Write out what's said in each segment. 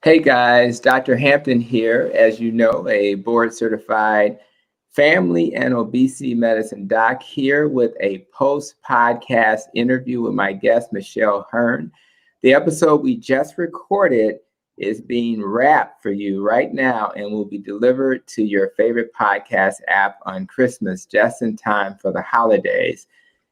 Hey guys, Dr. Hampton here, as you know, a board certified family and obesity medicine doc here with a post podcast interview with my guest, Michelle Hurn. The episode we just recorded is being wrapped for you right now and will be delivered to your favorite podcast app on Christmas, just in time for the holidays.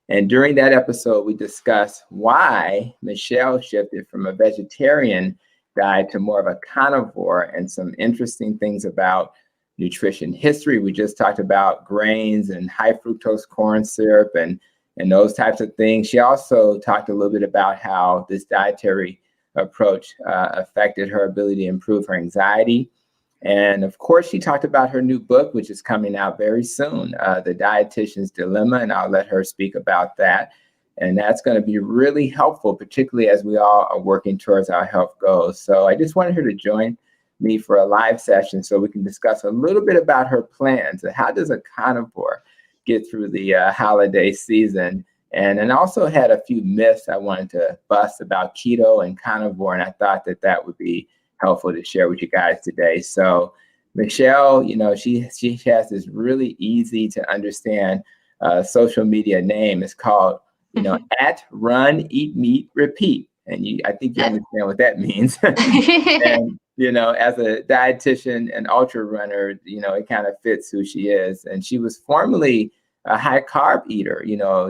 And during that episode, we discussed why Michelle shifted from a vegetarian diet to more of a carnivore and some interesting things about nutrition history. We just talked about grains and high fructose corn syrup and those types of things. She also talked a little bit about how this dietary approach affected her ability to improve her anxiety. And of course, she talked about her new book, which is coming out very soon, The Dietitian's Dilemma, and I'll let her speak about that. And that's going to be really helpful, particularly as we all are working towards our health goals. So I just wanted her to join me for a live session so we can discuss a little bit about her plans and how does a carnivore get through the holiday season. And also had a few myths I wanted to bust about keto and carnivore, and I thought that that would be helpful to share with you guys today. So Michelle, she has this really easy to understand social media name. It's called at Run, Eat, Meat, Repeat. And I think you understand what that means. And, as a dietitian and ultra runner, it kind of fits who she is. And she was formerly a high carb eater,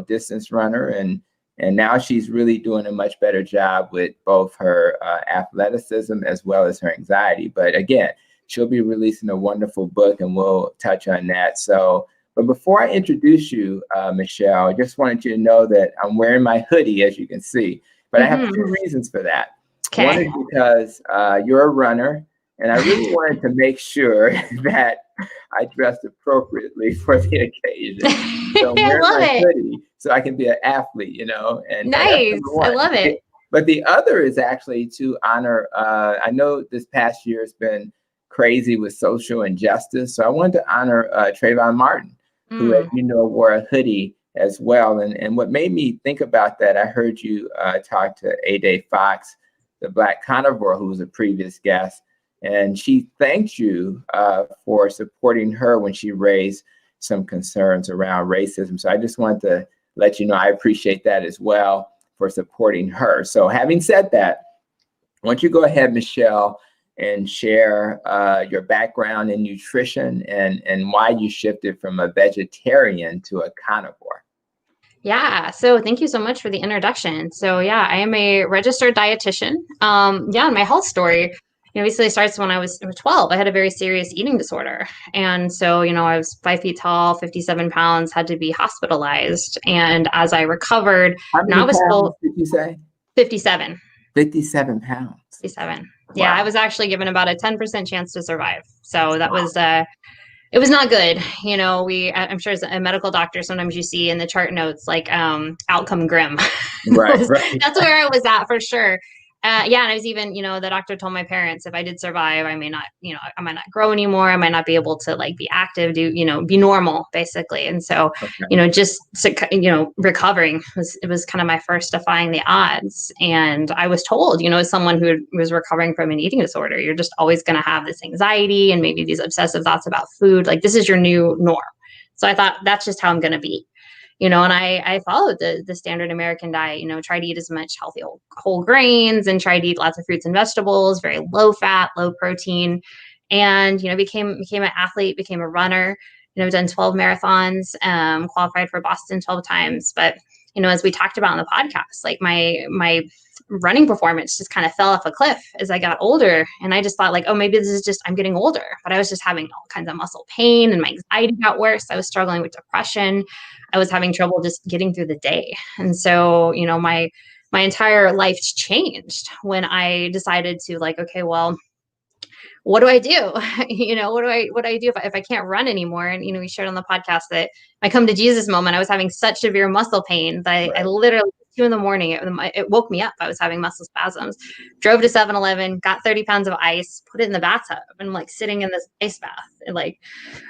distance runner. And now she's really doing a much better job with both her athleticism as well as her anxiety. But again, she'll be releasing a wonderful book and we'll touch on that. But before I introduce you, Michelle, I just wanted you to know that I'm wearing my hoodie, as you can see. But I have two reasons for that. Okay. One is because you're a runner, and I really wanted to make sure that I dressed appropriately for the occasion. So I'm wearing my hoodie so I can be an athlete, And nice. I love it. But the other is actually to honor, I know this past year has been crazy with social injustice. So I wanted to honor Trayvon Martin, who, as you know, wore a hoodie as well. And what made me think about that, I heard you talk to A-Day Fox, the Black carnivore, who was a previous guest, and she thanked you for supporting her when she raised some concerns around racism. So I just wanted to let you know I appreciate that as well for supporting her. So having said that, why don't you go ahead, Michelle, and share your background in nutrition and why you shifted from a vegetarian to a carnivore. Yeah. So thank you so much for the introduction. So yeah, I am a registered dietitian. My health story, basically starts when I was 12. I had a very serious eating disorder. And so, I was 5 feet tall, 57 pounds, had to be hospitalized. And as I recovered, how many pounds did you say? 57. 57 pounds. 57. Wow. Yeah, I was actually given about a 10% chance to survive. So that was it was not good. I'm sure as a medical doctor, sometimes you see in the chart notes, like outcome grim. Right. That's where I was at for sure. And I was even, the doctor told my parents if I did survive, I might not grow anymore. I might not be able to be active, be normal basically. And so, recovering was kind of my first defying the odds. And I was told, as someone who was recovering from an eating disorder, you're just always going to have this anxiety and maybe these obsessive thoughts about food. Like this is your new norm. So I thought that's just how I'm going to be. And I followed the standard American diet, try to eat as much healthy whole grains and try to eat lots of fruits and vegetables, very low fat, low protein, and, became an athlete, became a runner, I've done 12 marathons, qualified for Boston 12 times. But, as we talked about on the podcast, like my running performance just kind of fell off a cliff as I got older. And I just thought maybe this is just, I'm getting older, but I was just having all kinds of muscle pain and my anxiety got worse. I was struggling with depression. I was having trouble just getting through the day. And so, my entire life changed when I decided to okay, well, what do I do? What do I do if I can't run anymore? And, we shared on the podcast that my come to Jesus moment, I was having such severe muscle pain that I literally 2 a.m. It woke me up. I was having muscle spasms. Drove to 7-Eleven, got 30 pounds of ice, put it in the bathtub, and like sitting in this ice bath and like,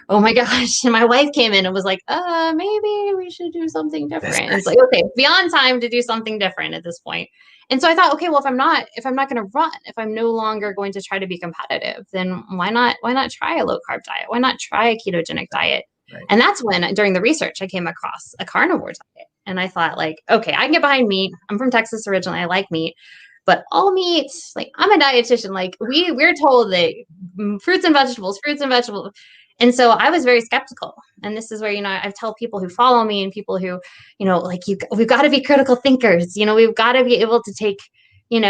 oh my gosh. And my wife came in and was like, maybe we should do something different. And it's like, okay, beyond time to do something different at this point. And so I thought, okay, well, if I'm not going to run, if I'm no longer going to try to be competitive, then why not try a low carb diet? Why not try a ketogenic diet? Right. And that's when, during the research, I came across a carnivore diet. And I thought, like, okay, I can get behind meat. I'm from Texas originally. I like meat. But all meat, like, I'm a dietitian. Like, we're told that fruits and vegetables. And so I was very skeptical. And this is where, I tell people who follow me and people who, like, we've got to be critical thinkers. We've got to be able to take, we've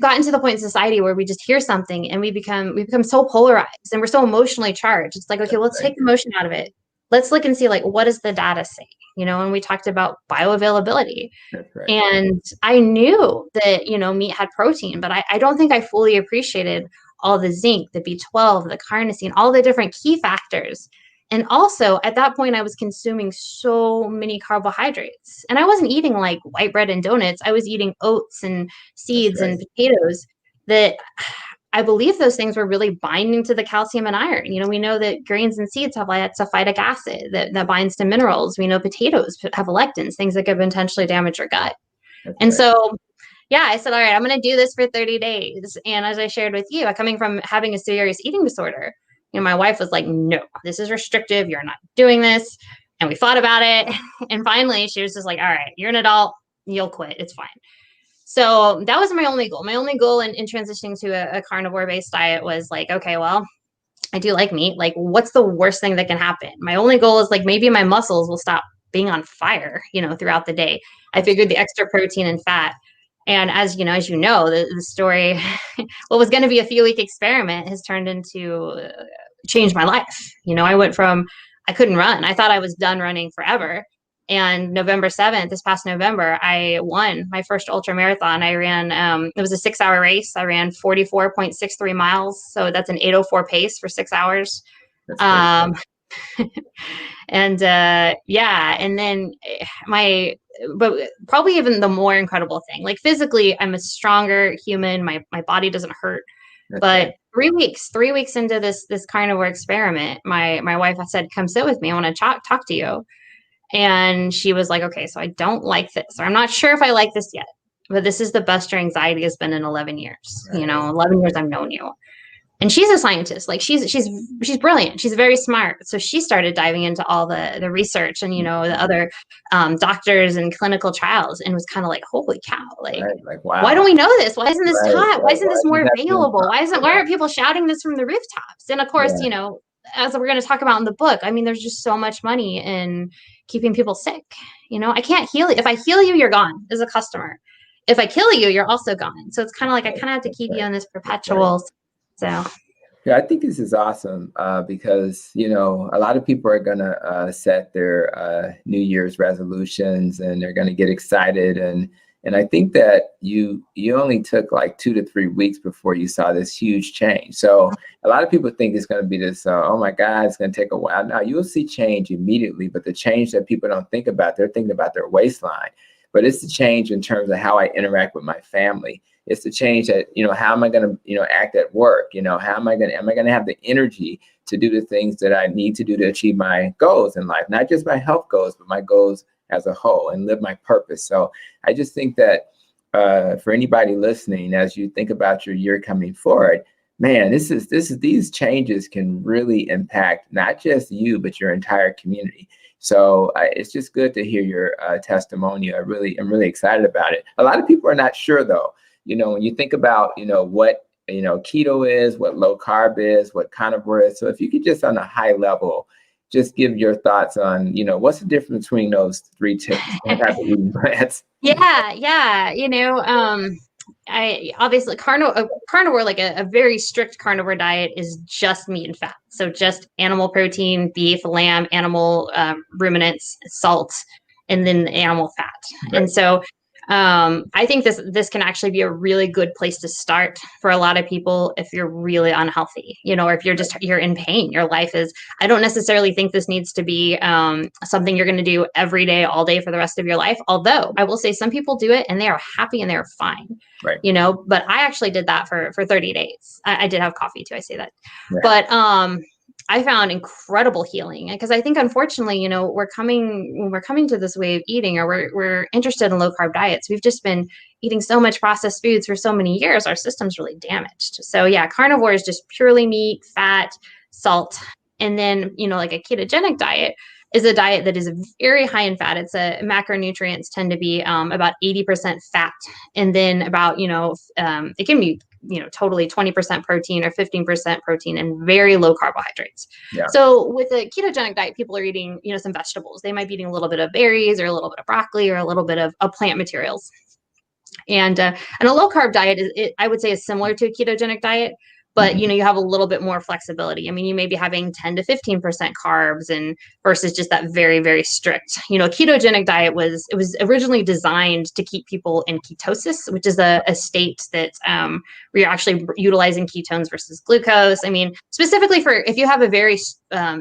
gotten to the point in society where we just hear something and we become so polarized and we're so emotionally charged. It's like, okay, let's take emotion out of it. Let's look and see, like, what does the data say? And we talked about bioavailability. Right. And I knew that, meat had protein, but I don't think I fully appreciated all the zinc, the B12, the carnosine, all the different key factors. And also at that point, I was consuming so many carbohydrates and I wasn't eating like white bread and donuts. I was eating oats and seeds and potatoes that I believe those things were really binding to the calcium and iron. We know that grains and seeds have lots of phytic acid that binds to minerals. We know potatoes have lectins, things that could potentially damage your gut. So yeah, I said, all right, I'm going to do this for 30 days. And as I shared with you, coming from having a serious eating disorder, my wife was like, no, this is restrictive. You're not doing this. And we thought about it. And finally, she was just like, all right, you're an adult. You'll quit. It's fine. So that was my only goal. My only goal in transitioning to a carnivore-based diet was like, okay, well, I do like meat. Like, what's the worst thing that can happen? My only goal is like, maybe my muscles will stop being on fire, throughout the day. I figured the extra protein and fat. And as you know, the story, what was going to be a few-week experiment has turned into changed my life. I went from, I couldn't run. I thought I was done running forever. And November 7th, this past November, I won my first ultra marathon. I ran, it was a 6-hour race. I ran 44.63 miles. So that's an 8:04 pace for 6 hours. And and then but probably even the more incredible thing, like physically, I'm a stronger human. My body doesn't hurt. But 3 weeks into this carnivore experiment, my wife said, come sit with me. I want to talk to you. And she was like, okay, so I don't like this, or I'm not sure if I like this yet, but this is the best your anxiety has been in 11 years. Right. 11 years I've known you. And she's a scientist. Like she's brilliant. She's very smart. So she started diving into all the research and, the other doctors and clinical trials, and was kind of like, holy cow, like wow. Why don't we know this? Why isn't this taught? Why isn't this more available? Why aren't people shouting this from the rooftops? And of course, as we're going to talk about in the book, I mean, there's just so much money in keeping people sick. I can't heal you. If I heal you, you're gone as a customer. If I kill you, you're also gone. So it's kind of like, I kind of have to keep you in this perpetual. So. Yeah, I think this is awesome because, a lot of people are going to set their New Year's resolutions and they're going to get excited. And I think that you only took like 2 to 3 weeks before you saw this huge change. So a lot of people think it's going to be this, oh my God, it's going to take a while. Now you'll see change immediately, but the change that people don't think about, they're thinking about their waistline. But it's the change in terms of how I interact with my family. It's the change that, how am I going to, act at work? Am I going to have the energy to do the things that I need to do to achieve my goals in life, not just my health goals, but my goals as a whole, and live my purpose. So I just think that for anybody listening, as you think about your year coming forward, man, these changes can really impact not just you, but your entire community. So it's just good to hear your testimony. I'm really excited about it. A lot of people are not sure though. When you think about, what, keto is, what low carb is, what carnivore is. So if you could just on a high level, just give your thoughts on, what's the difference between those three types of eating plans? Yeah. I obviously carnivore, like a very strict carnivore diet is just meat and fat. So just animal protein, beef, lamb, animal ruminants, salt, and then animal fat. Right. And so I think this can actually be a really good place to start for a lot of people if you're really unhealthy, or if you're in pain. Your life is, I don't necessarily think this needs to be something you're going to do every day, all day for the rest of your life. Although I will say some people do it and they are happy and they're fine, right. But I actually did that for 30 days. I did have coffee too. I say that, Yeah. but I found incredible healing, because I think, unfortunately, we're coming to this way of eating, or we're interested in low carb diets. We've just been eating so much processed foods for so many years. Our system's really damaged. So yeah, carnivore is just purely meat, fat, salt. And then, like a ketogenic diet is a diet that is very high in fat. It's macronutrients tend to be about 80% fat. And then about, it can be, totally 20% protein or 15% protein and very low carbohydrates. Yeah. So with a ketogenic diet, people are eating, some vegetables. They might be eating a little bit of berries or a little bit of broccoli or a little bit of plant materials. And a low carb diet I would say, is similar to a ketogenic diet, but you have a little bit more flexibility. I mean, you may be having 10 to 15% carbs and versus just that very, very strict. A ketogenic diet was originally designed to keep people in ketosis, which is a state that where you're actually utilizing ketones versus glucose. I mean, specifically for if you have a very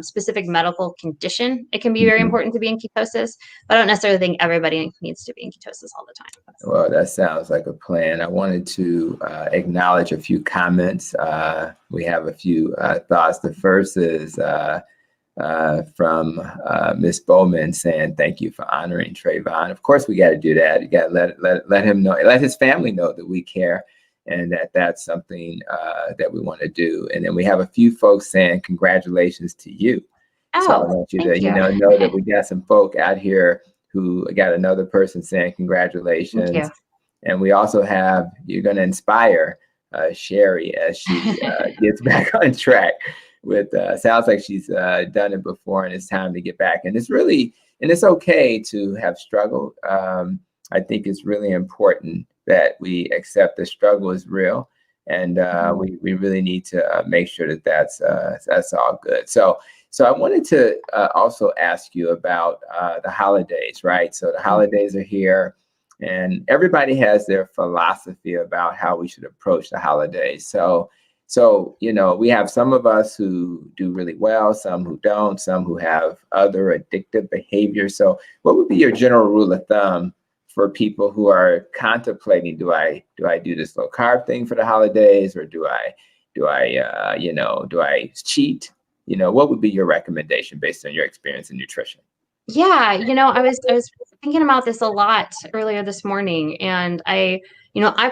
specific medical condition, it can be very important to be in ketosis. But I don't necessarily think everybody needs to be in ketosis all the time. Well, that sounds like a plan. I wanted to acknowledge a few comments. We have a few thoughts. The first is from Miss Bowman saying, "Thank you for honoring Trayvon." Of course, we got to do that. You got to let him know, let his family know that we care, and that's something that we want to do. And then we have a few folks saying congratulations to you. Oh, so I want you to know that we got some folk out here who got another person saying congratulations. Thank you. And we also have, you're going to inspire Sherry as she gets back on track with, sounds like she's done it before and it's time to get back. And it's okay to have struggled. I think it's really important that we accept the struggle is real. And we really need to make sure that that's all good. So I wanted to also ask you about the holidays, right? So the holidays are here, and everybody has their philosophy about how we should approach the holidays. So we have some of us who do really well, some who don't, some who have other addictive behavior. So what would be your general rule of thumb for people who are contemplating, do I do this low carb thing for the holidays, or do I cheat? What would be your recommendation based on your experience in nutrition? Yeah, I was thinking about this a lot earlier this morning, and I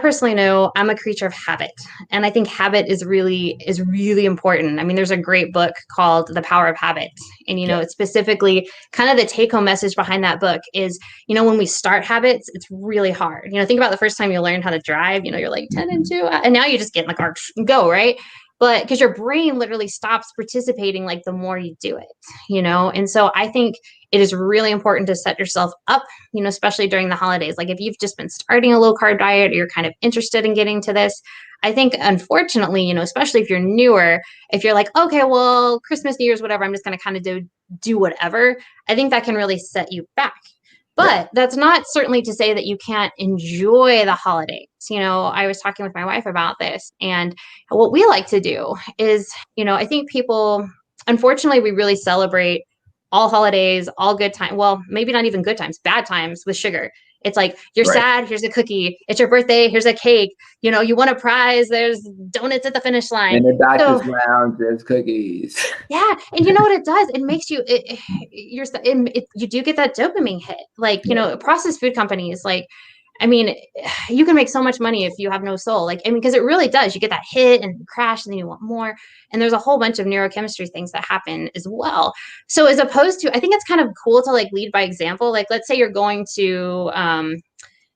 personally know I'm a creature of habit, and I think habit is really important. I mean, there's a great book called The Power of Habit, and it's specifically kind of the take-home message behind that book is, when we start habits, it's really hard. Think about the first time you learned how to drive. You're like 10 and 2, and now you just get in the car and go, right? But because your brain literally stops participating, like, the more you do it, and so I think it is really important to set yourself up, especially during the holidays. Like if you've just been starting a low carb diet, or you're kind of interested in getting to this, I think, unfortunately, especially if you're newer, if you're like, okay, well, Christmas, New Year's, whatever, I'm just going to kind of do whatever, I think that can really set you back. But that's not certainly to say that you can't enjoy the holidays. I was talking with my wife about this, and what we like to do is, I think people, unfortunately, we really celebrate all holidays, all good time. Well, maybe not even good times, bad times with sugar. It's like, you're sad, here's a cookie. It's your birthday, here's a cake. You won a prize, there's donuts at the finish line. In the doctor's lounge, there's cookies. Yeah. And you know what it does? It makes you, you do get that dopamine hit. Like, processed food companies, like, I mean, you can make so much money if you have no soul. Like, I mean, because it really does. You get that hit and you crash, and then you want more. And there's a whole bunch of neurochemistry things that happen as well. So as opposed to, I think it's kind of cool to like lead by example. Like, let's say you're going to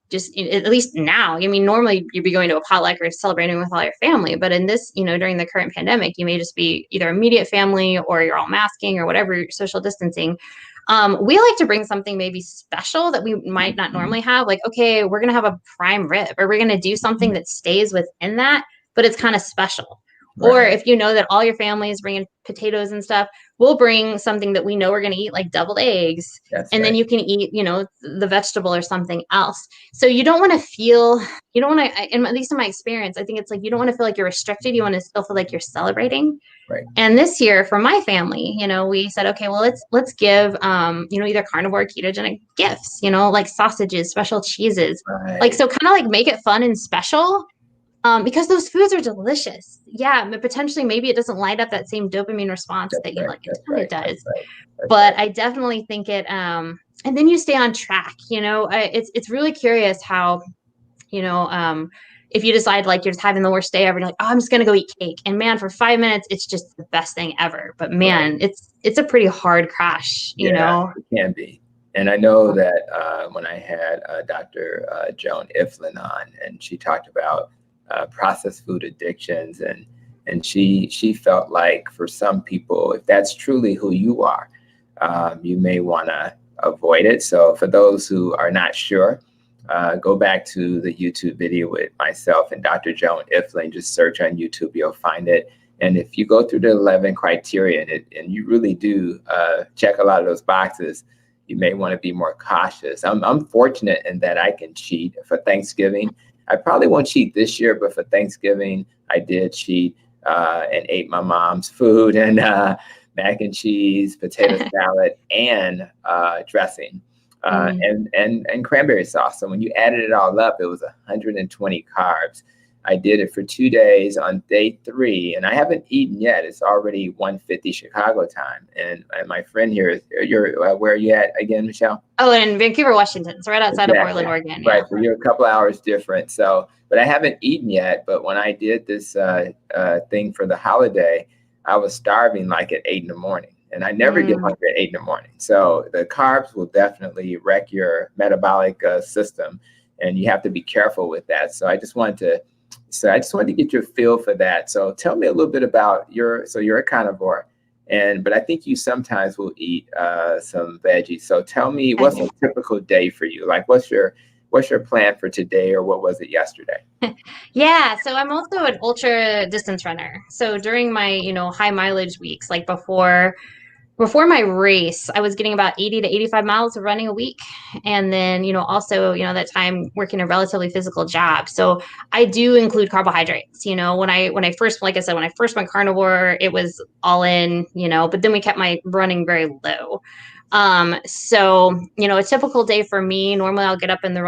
just, at least now, I mean, normally you'd be going to a potluck or celebrating with all your family. But in this, during the current pandemic, you may just be either immediate family, or you're all masking, or whatever, social distancing. We like to bring something maybe special that we might not normally have. Like, okay, we're going to have a prime rib, or we're going to do something that stays within that, but it's kind of special. Or if you know that all your family is bringing potatoes and stuff, we'll bring something that we know we're going to eat, like deviled eggs. Then you can eat, the vegetable or something else. So you don't want to feel, you don't want to, at least in my experience, I think it's like, you don't want to feel like you're restricted. You want to still feel like you're celebrating. Right. And this year for my family, we said, okay, well, let's give, either carnivore or ketogenic gifts, like sausages, special cheeses, so kind of like make it fun and special. Because those foods are delicious. Yeah, but potentially maybe it doesn't light up that same dopamine response that you like. It kind of does. But I definitely think it, and then you stay on track, it's really curious how, if you decide like you're just having the worst day ever, you're like, oh, I'm just going to go eat cake. And man, for 5 minutes, it's just the best thing ever. But man, it's a pretty hard crash, you know? It can be. And I know that when I had Dr. Joan Iflin on, and she talked about processed food addictions, and she felt like for some people, if that's truly who you are, you may want to avoid it. So for those who are not sure, go back to the YouTube video with myself and Dr. Joan Iflin. Just search on YouTube, you'll find it. And if you go through the 11 criteria and you really do check a lot of those boxes, you may want to be more cautious. I'm fortunate in that I can cheat for Thanksgiving. I probably won't cheat this year, but for Thanksgiving, I did cheat and ate my mom's food and mac and cheese, potato salad, and dressing and cranberry sauce. So when you added it all up, it was 120 carbs. I did it for 2 days. On day 3, and I haven't eaten yet. It's already 1:50 Chicago time. And my friend here, where are you at again, Michelle? Oh, in Vancouver, Washington. So right outside of Portland, Oregon. Yeah. Right. So you're a couple hours different. So, but I haven't eaten yet. But when I did this thing for the holiday, I was starving like at 8 a.m. And I never get hungry at 8 a.m. So the carbs will definitely wreck your metabolic system, and you have to be careful with that. So I just wanted to get your feel for that. So tell me a little bit about you're a carnivore, but I think you sometimes will eat some veggies. So tell me, what's a typical day for you? Like, what's your plan for today, or what was it yesterday? Yeah, so I'm also an ultra distance runner. So during my, high mileage weeks, like before my race, I was getting about 80 to 85 miles of running a week. And then, also, that time working a relatively physical job. So I do include carbohydrates. When I first, like I said, when I first went carnivore, it was all in, but then we kept my running very low. So, a typical day for me, normally I'll get up in the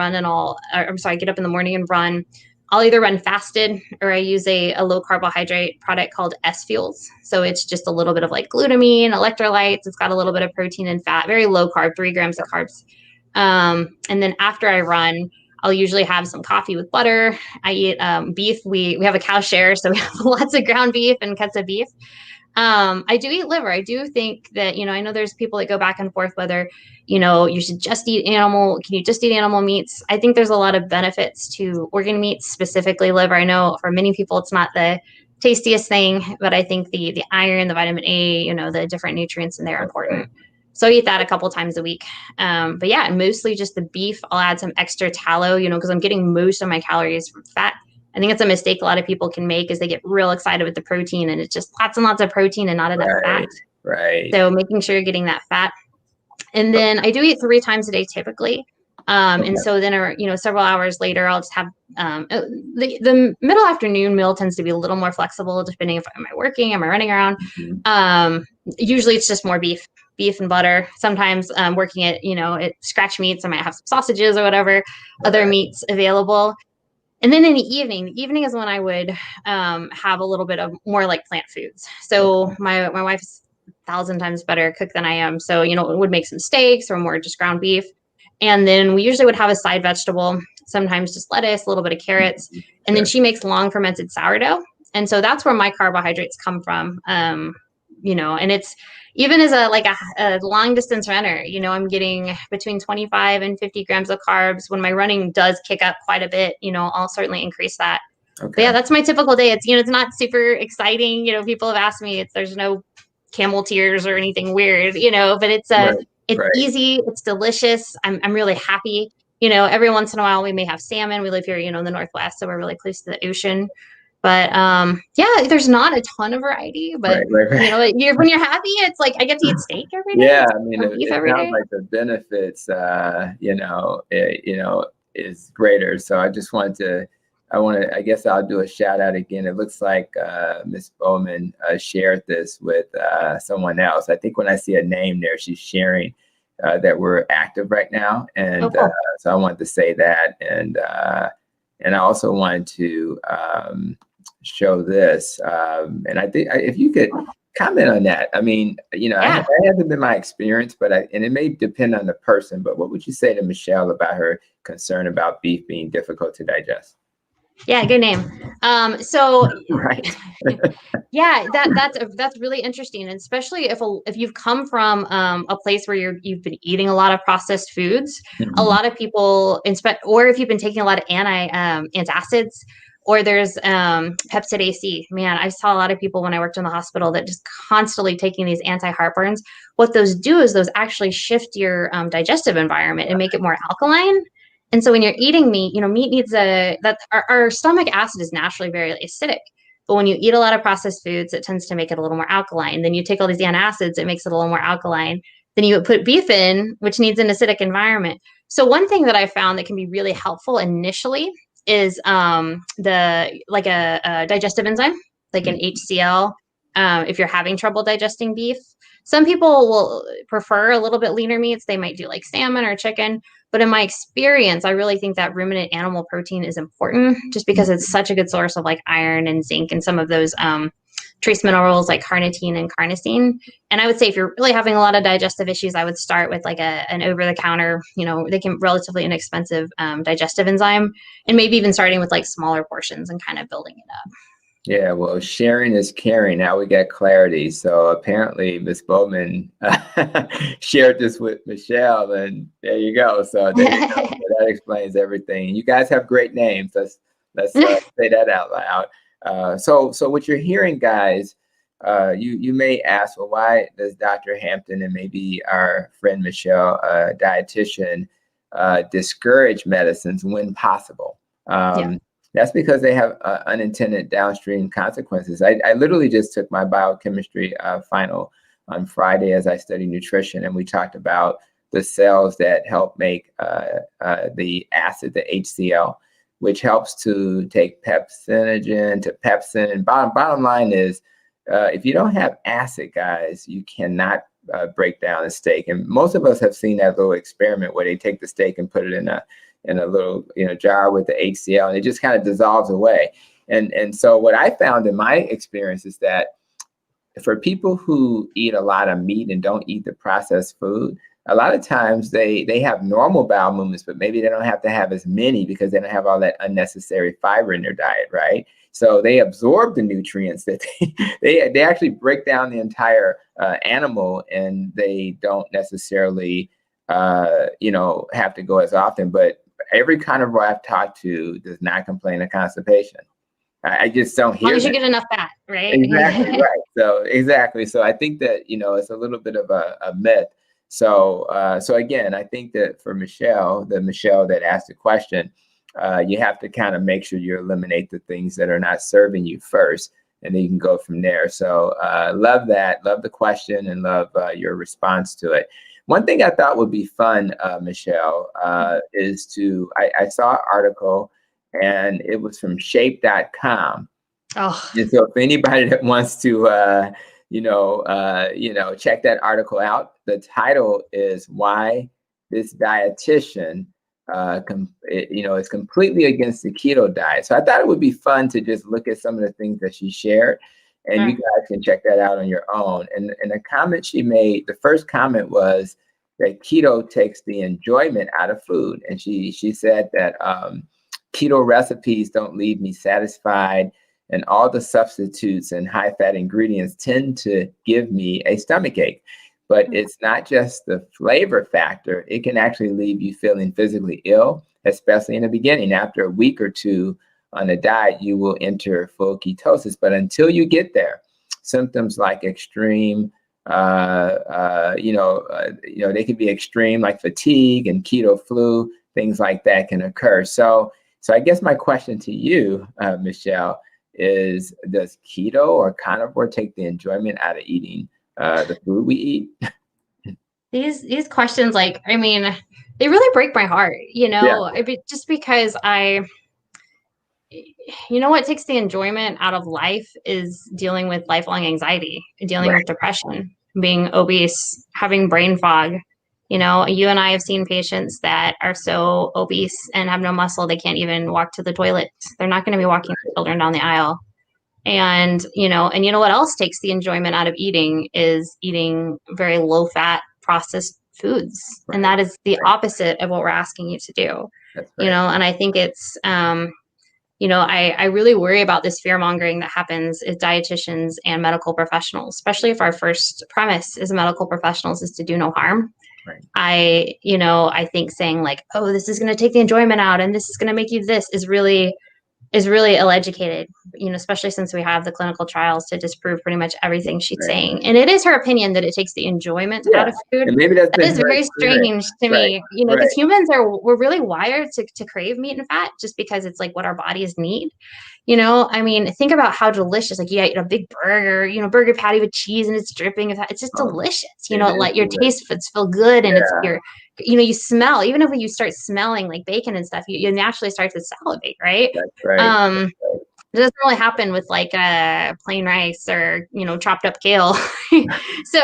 get up in the morning and run. I'll either run fasted, or I use a low carbohydrate product called S Fuels. So it's just a little bit of like glutamine, electrolytes. It's got a little bit of protein and fat, very low carb, 3 grams of carbs. And then after I run, I'll usually have some coffee with butter. I eat beef. We have a cow share, so we have lots of ground beef and cuts of beef. I do eat liver. I do think that, I know there's people that go back and forth whether, you should just eat can you just eat animal meats? I think there's a lot of benefits to organ meats, specifically liver. I know for many people, it's not the tastiest thing, but I think the iron, the vitamin A, the different nutrients in there are important. So I eat that a couple times a week. But yeah, mostly just the beef. I'll add some extra tallow, because I'm getting most of my calories from fat. I think it's a mistake a lot of people can make, is they get real excited with the protein, and it's just lots and lots of protein and not enough fat. Right. So making sure you're getting that fat. And then I do eat 3 times a day typically. And so then, several hours later, I'll just have the middle afternoon meal tends to be a little more flexible depending if am I working, am I running around. Usually it's just more beef and butter. Sometimes working at, at scratch meats, I might have some sausages or whatever other meats available. And then in the evening is when I would have a little bit of more like plant foods. So my wife's 1,000 times better cook than I am. So, would make some steaks or more just ground beef. And then we usually would have a side vegetable, sometimes just lettuce, a little bit of carrots. And then she makes long fermented sourdough. And so that's where my carbohydrates come from. And it's even as a long distance runner, I'm getting between 25 and 50 grams of carbs. When my running does kick up quite a bit, I'll certainly increase that. Okay. But yeah, that's my typical day. It's, it's not super exciting. People have asked me, there's no camel tears or anything weird, but it's easy. It's delicious. I'm really happy. Every once in a while we may have salmon. We live here, in the Northwest, so we're really close to the ocean. But yeah, there's not a ton of variety, but Right. you know, when you're happy, it's like I get to eat steak every day. Yeah, It's I mean, or beef it every sounds day. like the benefits, is greater. So I guess I'll do a shout out again. It looks like Ms. Bowman shared this with someone else. I think when I see a name there, she's sharing that we're active right now. Oh, And cool. so I wanted to say that. And I also wanted to show this. And I think if you could comment on that. I mean, Yeah. that hasn't been my experience, and it may depend on the person, but what would you say to Michelle about her concern about beef being difficult to digest? Yeah, good name. So Right. yeah, that's really interesting, and especially if you've come from a place where you've been eating a lot of processed foods. A Mhm. lot of people, or if you've been taking a lot of antacids, or there's Pepsid AC. Man, I saw a lot of people when I worked in the hospital that just constantly taking these anti-heartburns. What those do is those actually shift your digestive environment and make it more alkaline. And so when you're eating meat, meat needs our stomach acid is naturally very acidic. But when you eat a lot of processed foods, it tends to make it a little more alkaline. Then you take all these antacids, it makes it a little more alkaline. Then you put beef in, which needs an acidic environment. So one thing that I found that can be really helpful initially is a digestive enzyme, like an HCl. If you're having trouble digesting beef, some people will prefer a little bit leaner meats. They might do like salmon or chicken. But in my experience, I really think that ruminant animal protein is important just because it's such a good source of like iron and zinc and some of those trace minerals like carnitine and carnosine. And I would say if you're really having a lot of digestive issues, I would start with like an over-the-counter, they can relatively inexpensive digestive enzyme, and maybe even starting with like smaller portions and kind of building it up. Yeah, well, sharing is caring. Now we get clarity. So apparently, Ms. Bowman shared this with Michelle, and there you go. So there you go. So that explains everything. You guys have great names. Let's say that out loud. So what you're hearing, guys, you may ask, well, why does Dr. Hampton and maybe our friend Michelle, dietitian, discourage medicines when possible? Yeah. That's because they have unintended downstream consequences. I literally just took my biochemistry final on Friday as I studied nutrition, and we talked about the cells that help make the acid, the HCl, which helps to take pepsinogen to pepsin. And bottom line is, if you don't have acid, guys, you cannot break down a steak. And most of us have seen that little experiment where they take the steak and put it in a little jar with the HCl, and it just kind of dissolves away. And so what I found in my experience is that for people who eat a lot of meat and don't eat the processed food, a lot of times they have normal bowel movements, but maybe they don't have to have as many because they don't have all that unnecessary fiber in their diet, right? So they absorb the nutrients that they actually break down the entire animal, and they don't necessarily have to go as often. But every carnivore I've talked to does not complain of constipation. I just don't As long hear as you that. get enough fat, right? Exactly right. So exactly. So I think that it's a little bit of a myth. So again, I think that for Michelle, the Michelle that asked the question, you have to kind of make sure you eliminate the things that are not serving you first, and then you can go from there. So love that, love the question, and love your response to it. One thing I thought would be fun, Michelle, is I saw an article, and it was from shape.com. Oh, And so if anybody that wants to, check that article out, the title is "Why This Dietitian, is completely against the keto diet." So I thought it would be fun to just look at some of the things that she shared, and you guys can check that out on your own. And the comment she made, the first comment was that keto takes the enjoyment out of food, and she said that keto recipes don't leave me satisfied, and all the substitutes and high-fat ingredients tend to give me a stomachache. But it's not just the flavor factor. It can actually leave you feeling physically ill, especially in the beginning. After a week or two on a diet, you will enter full ketosis. But until you get there, symptoms like extreme, they can be extreme, like fatigue and keto flu, things like that can occur. So I guess my question to you, Michelle, does keto or carnivore take the enjoyment out of eating the food we eat? These questions, like, I mean, they really break my heart, just because what takes the enjoyment out of life is dealing with lifelong anxiety, dealing with depression, being obese, having brain fog. You and I have seen patients that are so obese and have no muscle, they can't even walk to the toilet. They're not going to be walking children down the aisle. And what else takes the enjoyment out of eating is eating very low fat processed foods. Right. And that is the opposite of what we're asking you to do. That's right. And I think it's, I really worry about this fear mongering that happens as dietitians and medical professionals, especially if our first premise as medical professionals is to do no harm. Right. I think saying like, oh, this is going to take the enjoyment out and this is going to make you this is really ill-educated, especially since we have the clinical trials to disprove pretty much everything she's saying. And it is her opinion that it takes the enjoyment out of food. And maybe that is very strange to me, because humans we're really wired to crave meat and fat just because it's like what our bodies need. I mean, think about how delicious, like you eat a big burger, burger patty with cheese and it's dripping. It's just delicious. Let your taste buds feel good. And it's you smell, even if you start smelling like bacon and stuff, you naturally start to salivate, right? That's right. It doesn't really happen with like plain rice or, chopped up kale. So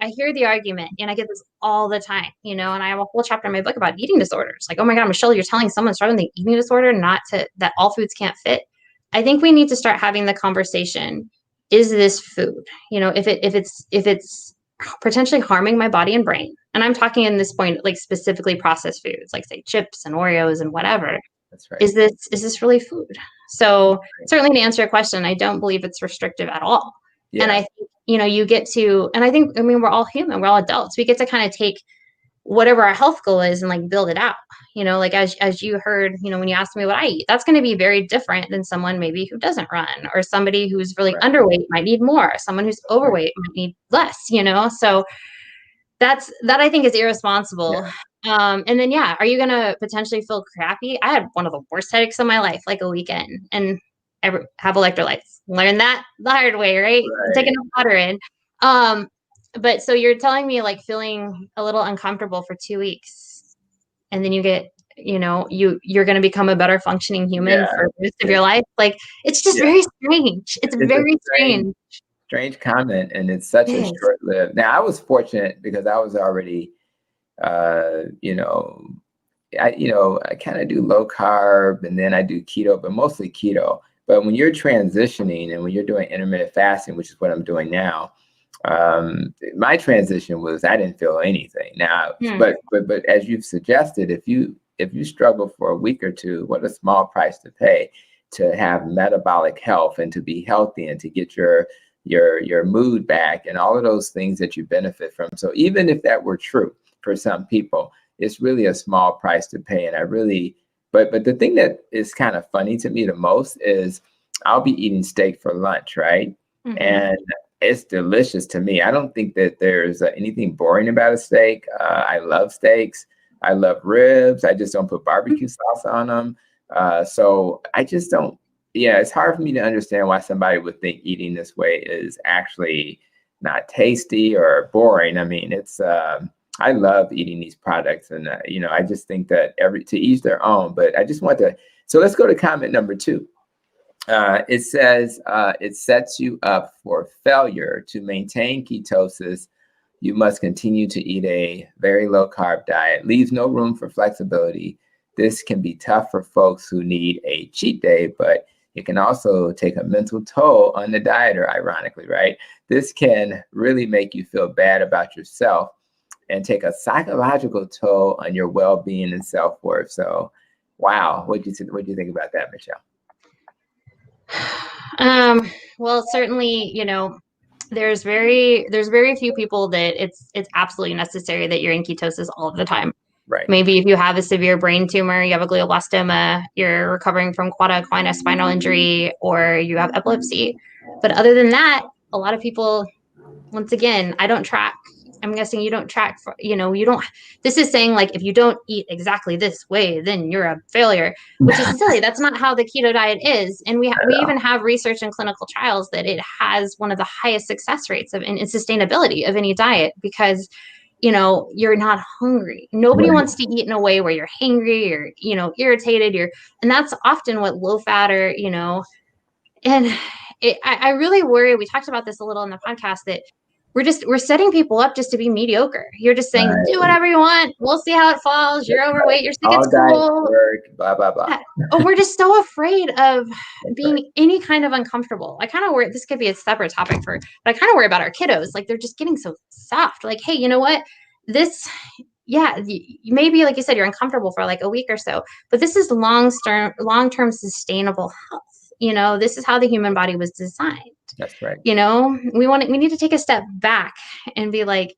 I hear the argument, and I get this all the time, and I have a whole chapter in my book about eating disorders. Like, oh my God, Michelle, you're telling someone struggling with an eating disorder that all foods can't fit. I think we need to start having the conversation. Is this food? If it's potentially harming my body and brain, and I'm talking in this point, like specifically processed foods, like say chips and Oreos and whatever. That's right. Is this really food? So certainly to answer your question, I don't believe it's restrictive at all. Yeah. And I think, you get to, and I mean, we're all human, we're all adults. We get to kind of take whatever our health goal is and like build it out, like as you heard, when you asked me what I eat, that's going to be very different than someone maybe who doesn't run, or somebody who's really underweight might need more. Someone who's overweight might need less, so that I think is irresponsible. Yeah. And then, are you going to potentially feel crappy? I had one of the worst headaches of my life, like a weekend, and I have electrolytes. Learn that the hard way, right? Taking enough water in. But so you're telling me like feeling a little uncomfortable for 2 weeks, and then you get, you're going to become a better functioning human for the rest of your life. Like, it's just very strange. It's very strange. Strange comment, and it's such a short-lived. Now, I was fortunate because I was already, I kind of do low carb, and then I do keto, but mostly keto. But when you're transitioning and when you're doing intermittent fasting, which is what I'm doing now, my transition was I didn't feel anything. Now, but as you've suggested, if you struggle for a week or two, what a small price to pay to have metabolic health and to be healthy and to get your mood back and all of those things that you benefit from. So even if that were true for some people, it's really a small price to pay. And but the thing that is kind of funny to me the most is I'll be eating steak for lunch, right? Mm-hmm. And it's delicious to me. I don't think that there's anything boring about a steak. I love steaks. I love ribs. I just don't put barbecue sauce on them. So I just don't. Yeah, it's hard for me to understand why somebody would think eating this way is actually not tasty or boring. I mean, it's I love eating these products, and I just think that to each their own. But I just want to. So let's go to comment number 2. It says it sets you up for failure. To maintain ketosis, you must continue to eat a very low carb diet. Leaves no room for flexibility. This can be tough for folks who need a cheat day, but it can also take a mental toll on the dieter, ironically, right? This can really make you feel bad about yourself and take a psychological toll on your well-being and self-worth. So, wow, what do you think about that, Michelle? Well, certainly, there's very few people that it's absolutely necessary that you're in ketosis all of the time. Right. Maybe if you have a severe brain tumor, you have a glioblastoma, you're recovering from quad equina spinal injury, or you have epilepsy. But other than that, a lot of people, once again, I don't track I'm guessing you don't track for, you don't, this is saying like, if you don't eat exactly this way, then you're a failure, which is silly. That's not how the keto diet is. And we even have research in clinical trials that it has one of the highest success rates of in sustainability of any diet, because you're not hungry. Nobody wants to eat in a way where you're hangry or, irritated. And that's often what low fat or, and I really worry. We talked about this a little in the podcast, that we're setting people up just to be mediocre. You're just saying, do whatever you want. We'll see how it falls. You're overweight. You're sick. It's cool. Work, blah, blah, blah. Yeah. Oh, we're just so afraid of being any kind of uncomfortable. I kind of worry, this could be a separate topic but I kind of worry about our kiddos. Like, they're just getting so soft. Like, hey, you know what? Maybe, like you said, you're uncomfortable for like a week or so, but this is long-term sustainable health. This is how the human body was designed. That's right. We need to take a step back and be like,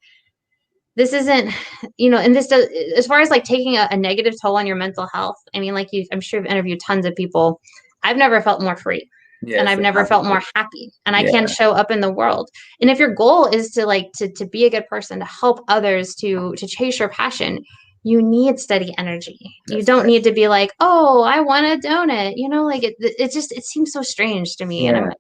this isn't, and this does, as far as like taking a negative toll on your mental health. I mean, like I'm sure you've interviewed tons of people. I've never felt more free. Yes, and I've never felt more happy, and I can show up in the world. And if your goal is to be a good person, to help others, to chase your passion, you need steady energy. You don't need to be like, oh, I want a donut. It seems so strange to me. Yeah.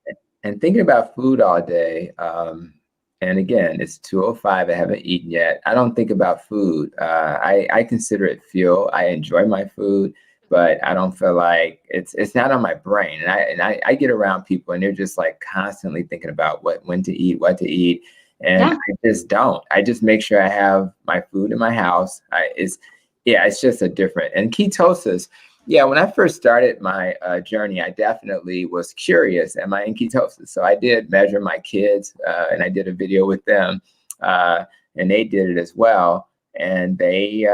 And thinking about food all day. And again, it's 2:05. I haven't eaten yet. I don't think about food. I consider it fuel. I enjoy my food, but I don't feel like it's not on my brain. And I get around people and they're just like constantly thinking about when to eat, what to eat. And I just don't. I just make sure I have my food in my house. It's just a different. And ketosis. Yeah, when I first started my journey, I definitely was curious, am I in ketosis? So I did measure my kids, and I did a video with them, and they did it as well. And they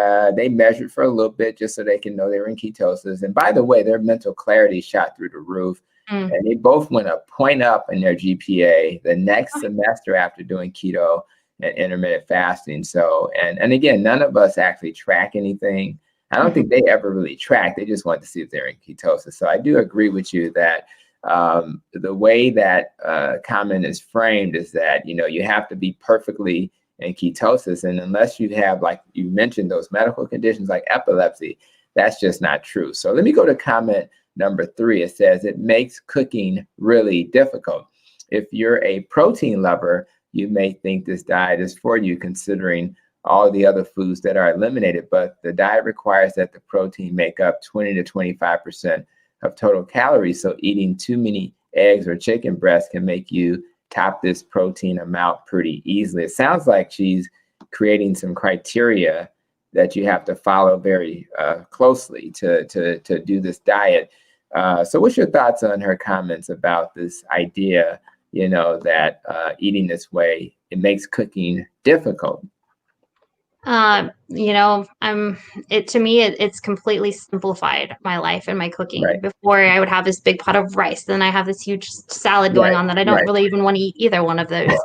measured for a little bit just so they can know they were in ketosis. And by the way, their mental clarity shot through the roof. And they both went a point up in their GPA the next semester after doing keto and intermittent fasting. So, and again, none of us actually track anything. I don't think they ever really tracked. They just wanted to see if they're in ketosis. So I do agree with you that the way that comment is framed is that, you have to be perfectly in ketosis. And unless you have, like you mentioned, those medical conditions like epilepsy, that's just not true. So let me go to comment number 3. It says, it makes cooking really difficult. If you're a protein lover, you may think this diet is for you, considering all the other foods that are eliminated, but the diet requires that the protein make up 20 to 25% of total calories. So eating too many eggs or chicken breasts can make you top this protein amount pretty easily. It sounds like she's creating some criteria that you have to follow very closely to do this diet. So what's your thoughts on her comments about this idea, that eating this way, it makes cooking difficult? To me, it's completely simplified my life and my cooking. Right. Before, I would have this big pot of rice, then I have this huge salad going on that I don't really even want to eat either one of those.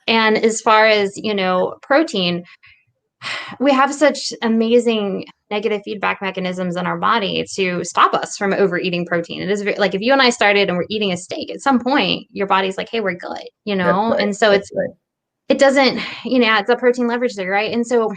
And as far as, protein, we have such amazing negative feedback mechanisms in our body to stop us from overeating protein. It is like, if you and I started and we're eating a steak, at some point your body's like, hey, we're good, and so it doesn't, it's a protein leverage there, right? And so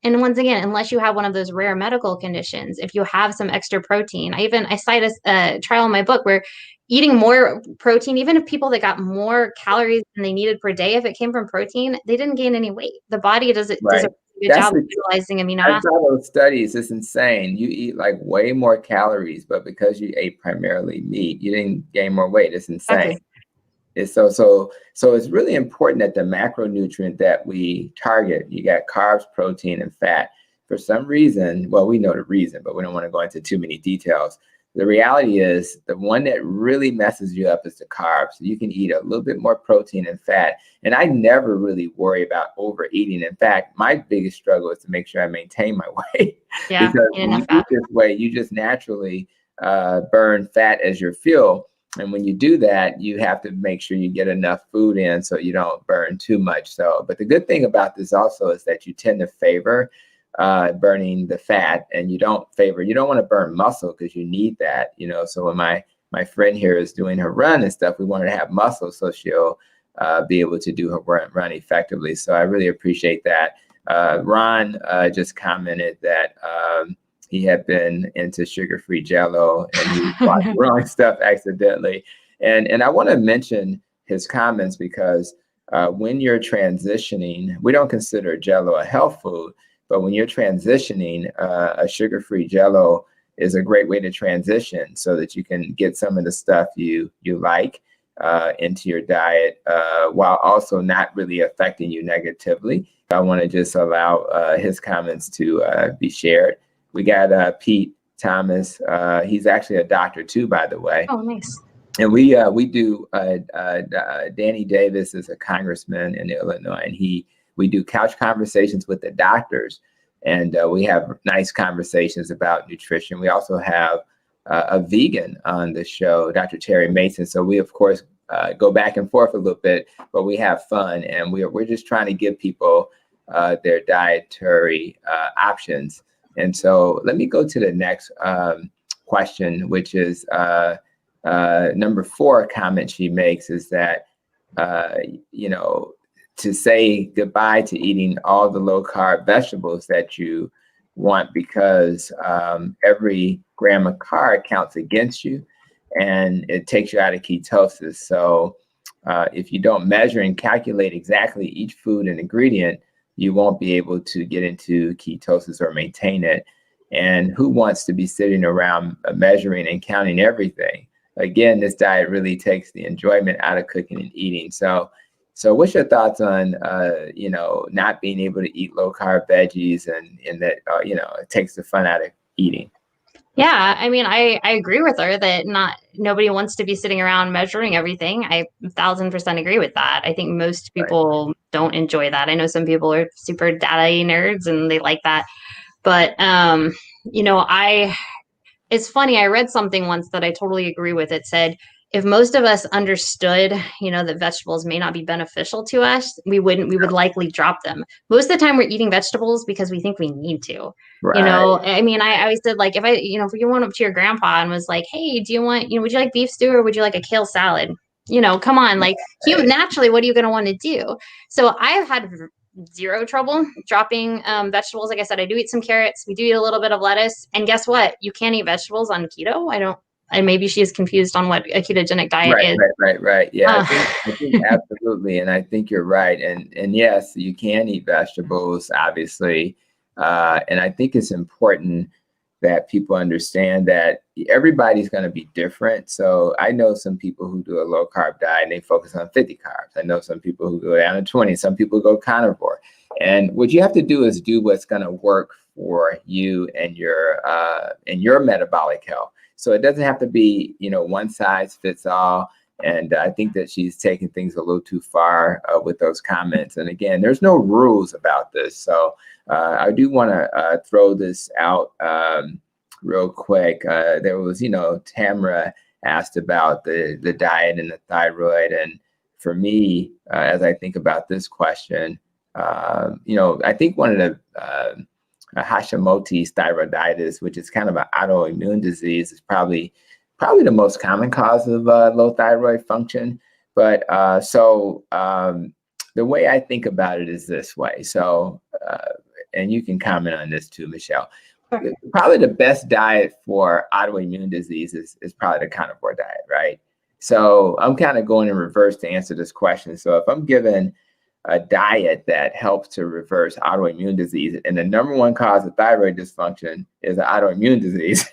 and once again, unless you have one of those rare medical conditions, if you have some extra protein, I cite a trial in my book where eating more protein, even if people that got more calories than they needed per day, if it came from protein, they didn't gain any weight. The body does a good job of utilizing amino acids. I saw those studies. It's insane. You eat like way more calories, but because you ate primarily meat, you didn't gain more weight. It's insane. Exactly. So it's really important that the macronutrient that we target, you got carbs, protein, and fat. For some reason, well, we know the reason, but we don't want to go into too many details. The reality is the one that really messes you up is the carbs. You can eat a little bit more protein and fat. And I never really worry about overeating. In fact, my biggest struggle is to make sure I maintain my weight. Yeah, because when you eat this way, you just naturally burn fat as your fuel. And when you do that, you have to make sure you get enough food in so you don't burn too much. So, but the good thing about this also is that you tend to favor burning the fat, and you don't want to burn muscle because you need that, So when my friend here is doing her run and stuff, we want her to have muscle, so she'll be able to do her run effectively. So I really appreciate that. Ron just commented that he had been into sugar-free Jell-O and he bought the wrong stuff accidentally. And I want to mention his comments because when you're transitioning, we don't consider Jell-O a health food, but when you're transitioning, a sugar-free Jell-O is a great way to transition so that you can get some of the stuff you like into your diet while also not really affecting you negatively. I want to just allow his comments to be shared. We got Pete Thomas. He's actually a doctor too, by the way. Oh, nice. And we do. Danny Davis is a congressman in Illinois, and we do couch conversations with the doctors, and we have nice conversations about nutrition. We also have a vegan on the show, Dr. Terry Mason. So we of course go back and forth a little bit, but we have fun, and we're just trying to give people their dietary options. And so let me go to the next question, which is number 4 comment she makes is that, to say goodbye to eating all the low carb vegetables that you want because every gram of carb counts against you and it takes you out of ketosis. So if you don't measure and calculate exactly each food and ingredient, you won't be able to get into ketosis or maintain it. And who wants to be sitting around measuring and counting everything? Again, this diet really takes the enjoyment out of cooking and eating. So what's your thoughts on, not being able to eat low carb veggies and that, it takes the fun out of eating? Yeah, I mean, I agree with her that nobody wants to be sitting around measuring everything. I 1000% agree with that. I think most people don't enjoy that. I know some people are super data nerds and they like that. But, it's funny. I read something once that I totally agree with. It said, if most of us understood, that vegetables may not be beneficial to us, we would likely drop them. Most of the time we're eating vegetables because we think we need to, Right. I mean, I always said, like, if you went up to your grandpa and was like, hey, do you want, would you like beef stew or would you like a kale salad? Come on, like naturally, what are you going to want to do? So I've had zero trouble dropping vegetables. Like I said, I do eat some carrots. We do eat a little bit of lettuce. And guess what? You can't eat vegetables on keto. And maybe she's confused on what a ketogenic diet is. Right. Yeah, I think absolutely. And I think you're right. And yes, you can eat vegetables, obviously. And I think it's important that people understand that everybody's going to be different. So I know some people who do a low carb diet and they focus on 50 carbs. I know some people who go down to 20. Some people go carnivore. And what you have to do is do what's going to work for you and your metabolic health. So it doesn't have to be, one size fits all. And I think that she's taking things a little too far with those comments. And again, there's no rules about this. So I do want to throw this out real quick. There was, Tamara asked about the diet and the thyroid. And for me, as I think about this question, I think one of the Hashimoto's thyroiditis, which is kind of an autoimmune disease, is probably the most common cause of low thyroid function. But the way I think about it is this way. So, and you can comment on this too, Michelle. Sure. Probably the best diet for autoimmune disease is probably the carnivore diet, right? So I'm kind of going in reverse to answer this question. So if I'm given a diet that helps to reverse autoimmune disease, and the number one cause of thyroid dysfunction is an autoimmune disease,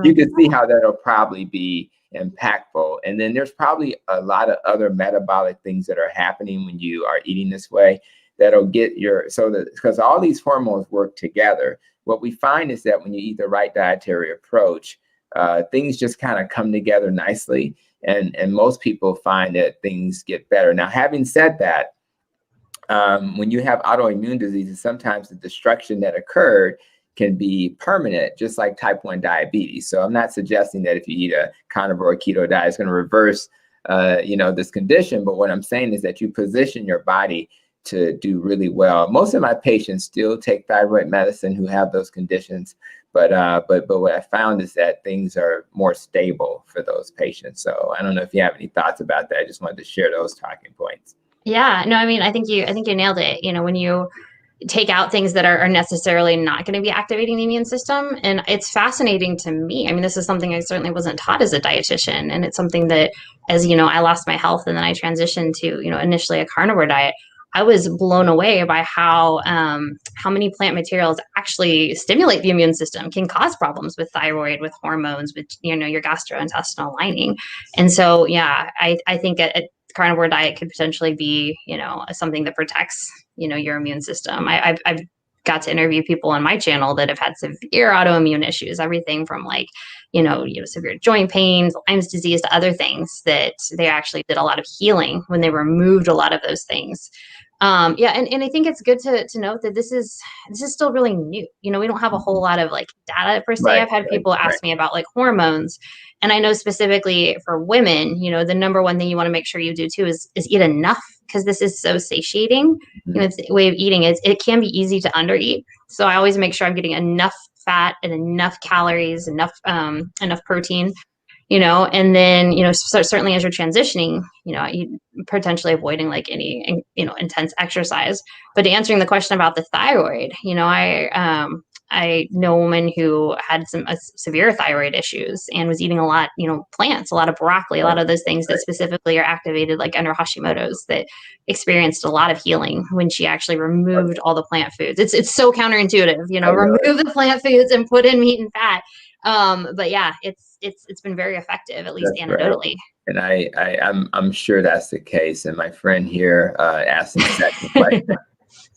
you can see how that'll probably be impactful. And then there's probably a lot of other metabolic things that are happening when you are eating this way that'll get because all these hormones work together. What we find is that when you eat the right dietary approach, things just kind of come together nicely. And most people find that things get better. Now, having said that, when you have autoimmune diseases, sometimes the destruction that occurred can be permanent, just like type 1 diabetes. So I'm not suggesting that if you eat a carnivore or keto diet, it's going to reverse, this condition. But what I'm saying is that you position your body to do really well. Most of my patients still take thyroid medicine who have those conditions. But what I found is that things are more stable for those patients. So I don't know if you have any thoughts about that. I just wanted to share those talking points. Yeah, no, I mean, I think you nailed it. When you take out things that are necessarily not going to be activating the immune system. And it's fascinating to me. I mean, this is something I certainly wasn't taught as a dietitian. And it's something that, as I lost my health and then I transitioned to, initially a carnivore diet. I was blown away by how many plant materials actually stimulate the immune system, can cause problems with thyroid, with hormones, with, your gastrointestinal lining. And so, yeah, I think a carnivore diet could potentially be, something that protects, your immune system. I've got to interview people on my channel that have had severe autoimmune issues, everything from severe joint pains, Lyme's disease, to other things that they actually did a lot of healing when they removed a lot of those things. And I think it's good to note that this is still really new. We don't have a whole lot of data per se. Right, I've had people ask me about hormones, and I know specifically for women, the number one thing you want to make sure you do too is eat enough, because this is so satiating. It's the way of eating is it can be easy to undereat. So I always make sure I'm getting enough fat and enough calories, enough protein. And then, certainly as you're transitioning, you potentially avoiding any, intense exercise. But to answering the question about the thyroid, I know a woman who had some severe thyroid issues and was eating a lot, plants, a lot of broccoli, a lot of those things that specifically are activated under Hashimoto's, that experienced a lot of healing when she actually removed all the plant foods. It's so counterintuitive, remove the plant foods and put in meat and fat. But yeah, it's been very effective, at least anecdotally. Right. And I'm sure that's the case. And my friend here asked the second question.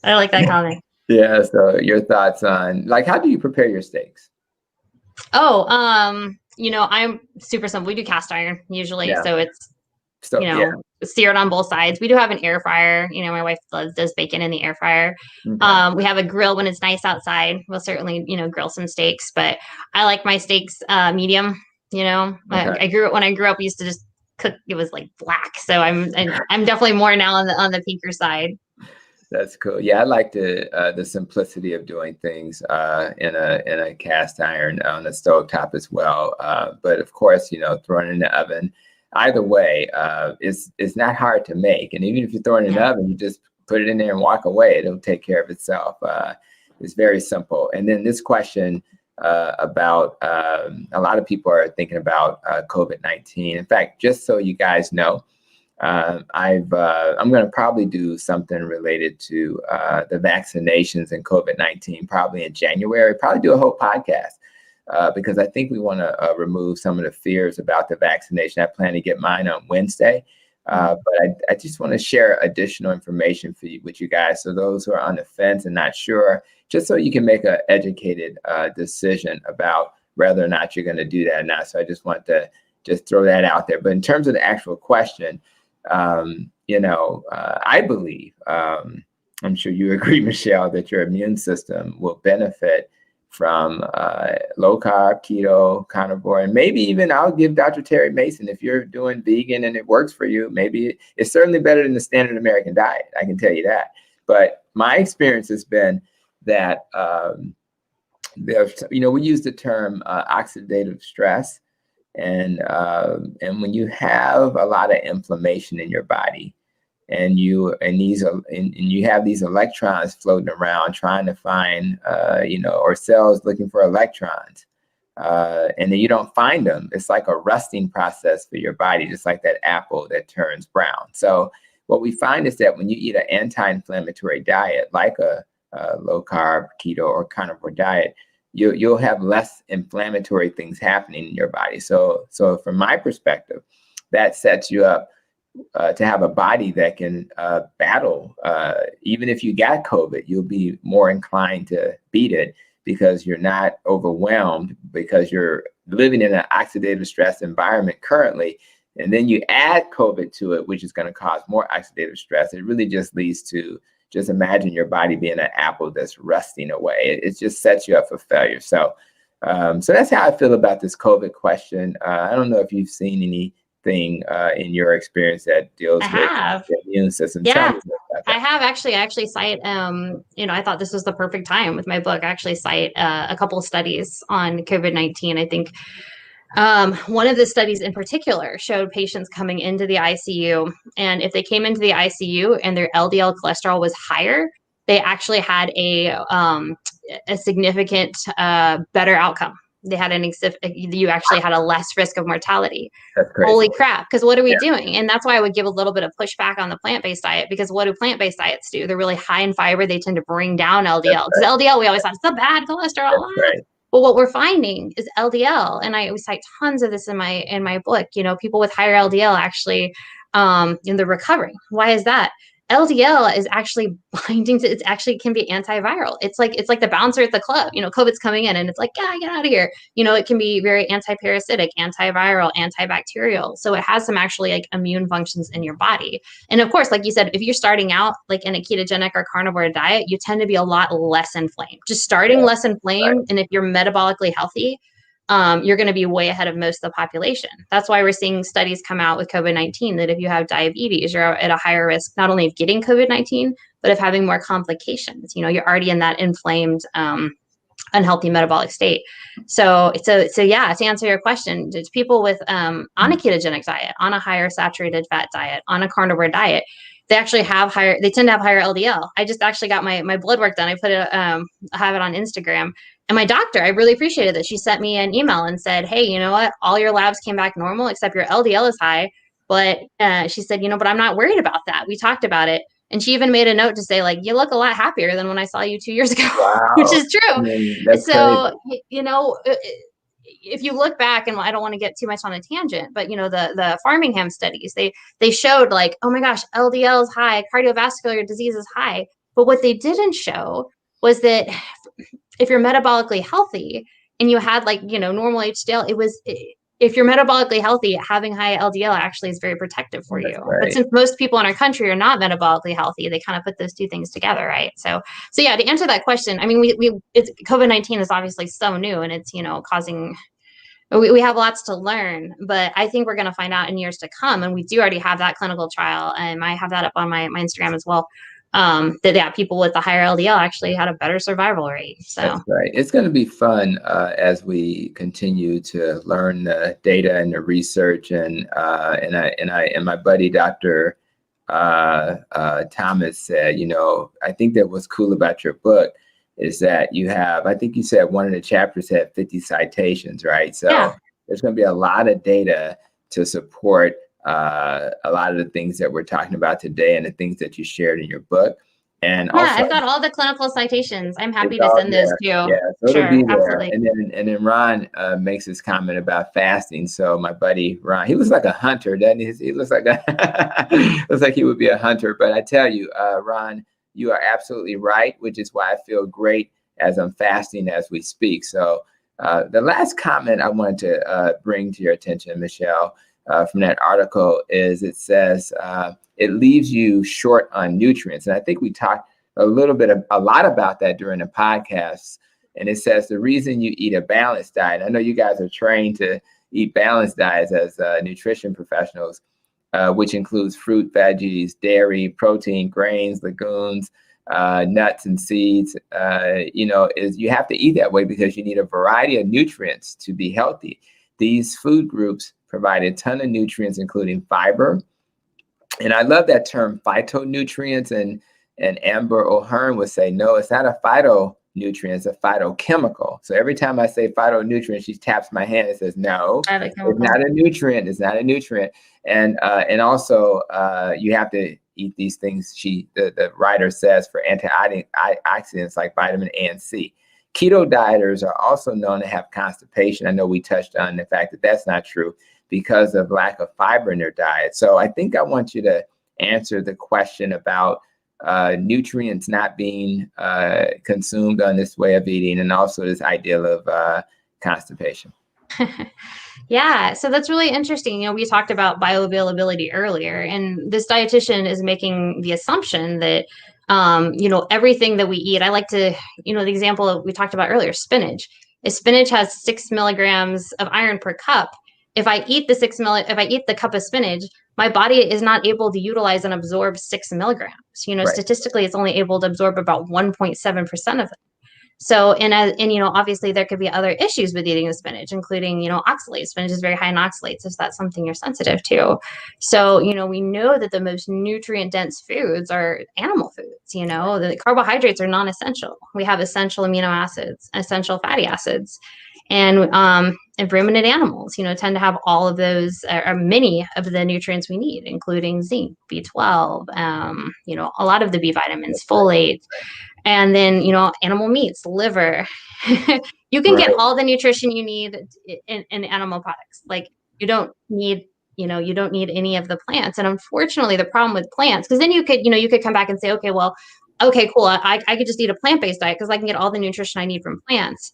I like that comment. Yeah. So your thoughts on how do you prepare your steaks? Oh, I'm super simple. We do cast iron usually, so it's seared on both sides. We do have an air fryer. My wife does bacon in the air fryer. Okay. We have a grill when it's nice outside. We'll certainly, grill some steaks, but I like my steaks medium. Okay. When I grew up, we used to just cook. It was black. So I'm definitely more now on the pinker side. That's cool. Yeah, I like the simplicity of doing things in a cast iron on a stovetop as well. But of course, throwing it in the oven. Either way, it's not hard to make. And even if you throw it in the oven, you just put it in there and walk away. It'll take care of itself. It's very simple. And then this question about a lot of people are thinking about COVID-19. In fact, just so you guys know, I'm going to probably do something related to the vaccinations and COVID-19 probably in January. Probably do a whole podcast. Because I think we want to remove some of the fears about the vaccination. I plan to get mine on Wednesday, but I just want to share additional information with you guys. So those who are on the fence and not sure, just so you can make an educated decision about whether or not you're going to do that or not. So I just want to just throw that out there. But in terms of the actual question, I believe, I'm sure you agree, Michelle, that your immune system will benefit from low carb, keto, carnivore, and maybe even I'll give Dr. Terry Mason, if you're doing vegan and it works for you, maybe it's certainly better than the standard American diet. I can tell you that. But my experience has been that, we use the term oxidative stress. And when you have a lot of inflammation in your body, and you have these electrons floating around trying to find, or cells looking for electrons, and then you don't find them. It's like a rusting process for your body, just like that apple that turns brown. So what we find is that when you eat an anti-inflammatory diet, like a low carb, keto, or carnivore diet, you'll have less inflammatory things happening in your body. So from my perspective, that sets you up to have a body that can battle. Even if you got COVID, you'll be more inclined to beat it because you're not overwhelmed, because you're living in an oxidative stress environment currently. And then you add COVID to it, which is going to cause more oxidative stress. It really just leads to, just imagine your body being an apple that's rusting away. It just sets you up for failure. So that's how I feel about this COVID question. I don't know if you've seen anything in your experience that deals with the immune system. Yeah, I have actually. I actually cite, I thought this was the perfect time with my book. I actually cite a couple of studies on COVID-19. I think One of the studies in particular showed patients coming into the ICU, and if they came into the ICU and their LDL cholesterol was higher, they actually had a significant better outcome. They had you actually had a less risk of mortality. That's crazy. Holy crap. Because what are we doing? And that's why I would give a little bit of pushback on the plant-based diet, because what do plant-based diets do? They're really high in fiber. They tend to bring down LDL. Because LDL, we always thought it's the bad cholesterol. Right. But what we're finding is LDL, and we cite tons of this in my book. People with higher LDL actually in the recovery. Why is that? LDL is actually binding to, it actually can be antiviral. It's like the bouncer at the club. COVID's coming in and it's like, yeah, get out of here. It can be very antiparasitic, antiviral, antibacterial. So it has some actually like immune functions in your body. And of course, like you said, if you're starting out like in a ketogenic or carnivore diet, you tend to be a lot less inflamed. Just starting less inflamed. Right. And if you're metabolically healthy, you're going to be way ahead of most of the population. That's why we're seeing studies come out with COVID-19 that if you have diabetes, you're at a higher risk, not only of getting COVID-19, but of having more complications. You're already in that inflamed, unhealthy metabolic state. So yeah, to answer your question, it's people with on a ketogenic diet, on a higher saturated fat diet, on a carnivore diet, they actually have they tend to have higher LDL. I just actually got my blood work done. I put it, I have it on Instagram. And my doctor, I really appreciated that. She sent me an email and said, hey, you know what? All your labs came back normal, except your LDL is high. But she said, but I'm not worried about that. We talked about it. And she even made a note to say, like, you look a lot happier than when I saw you 2 years ago, wow. Which is true. So, crazy. If you look back, and I don't want to get too much on a tangent, but the Framingham studies, they showed like, oh my gosh, LDL is high, cardiovascular disease is high. But what they didn't show was that if you're metabolically healthy and you had like, normal HDL, if you're metabolically healthy, having high LDL actually is very protective for you. Right. But since most people in our country are not metabolically healthy, they kind of put those two things together, right? So yeah, to answer that question, I mean, COVID-19 is obviously so new, and it's, causing, we have lots to learn, but I think we're going to find out in years to come. And we do already have that clinical trial, and I have that up on my Instagram as well. That people with the higher LDL actually had a better survival rate. So that's right. It's going to be fun as we continue to learn the data and the research, and my buddy Dr. Thomas said, I think that what's cool about your book is that you have, I think you said one of the chapters had 50 citations, right? So yeah. There's going to be a lot of data to support a lot of the things that we're talking about today and the things that you shared in your book. And yeah, also, I've got all the clinical citations. I'm happy to send those too. Yeah, so sure, absolutely. And then Ron makes this comment about fasting. So my buddy Ron, he looks like a hunter, doesn't he? He looks like looks like he would be a hunter. But I tell you, Ron, you are absolutely right, which is why I feel great as I'm fasting as we speak. So the last comment I wanted to bring to your attention, Michelle, from that article is it says it leaves you short on nutrients. And I think we talked a lot about that during the podcast. And it says the reason you eat a balanced diet, I know you guys are trained to eat balanced diets as nutrition professionals, which includes fruit, veggies, dairy, protein, grains, legumes, nuts and seeds, is you have to eat that way because you need a variety of nutrients to be healthy. These food groups provide a ton of nutrients, including fiber. And I love that term, phytonutrients. And Amber O'Hearn would say, no, it's not a phytonutrient, it's a phytochemical. So every time I say phytonutrient, she taps my hand and says, no, it's not a nutrient. It's not a nutrient. And also you have to eat these things, the writer says, for antioxidants like vitamin A and C. Keto dieters are also known to have constipation. I know we touched on the fact that that's not true because of lack of fiber in their diet. So I think I want you to answer the question about nutrients not being consumed on this way of eating, and also this idea of constipation. Yeah, so that's really interesting. We talked about bioavailability earlier, and this dietitian is making the assumption that everything that we eat, I like to, the example that we talked about earlier, spinach. If spinach has 6 milligrams of iron per cup, if I eat the cup of spinach, my body is not able to utilize and absorb 6 milligrams. Right. Statistically, it's only able to absorb about 1.7% of it. So, and obviously there could be other issues with eating the spinach, including, oxalates. Spinach is very high in oxalates, if that's something you're sensitive to. So, we know that the most nutrient dense foods are animal foods. The carbohydrates are non-essential. We have essential amino acids, essential fatty acids. And ruminant animals, tend to have all of those, or many of the nutrients we need, including zinc, B12, a lot of the B vitamins, folate. And then, animal meats, liver. You can get all the nutrition you need in animal products. Like you don't need any of the plants. And unfortunately, the problem with plants, because then you could come back and say, okay, well, okay, cool. I could just eat a plant-based diet because I can get all the nutrition I need from plants.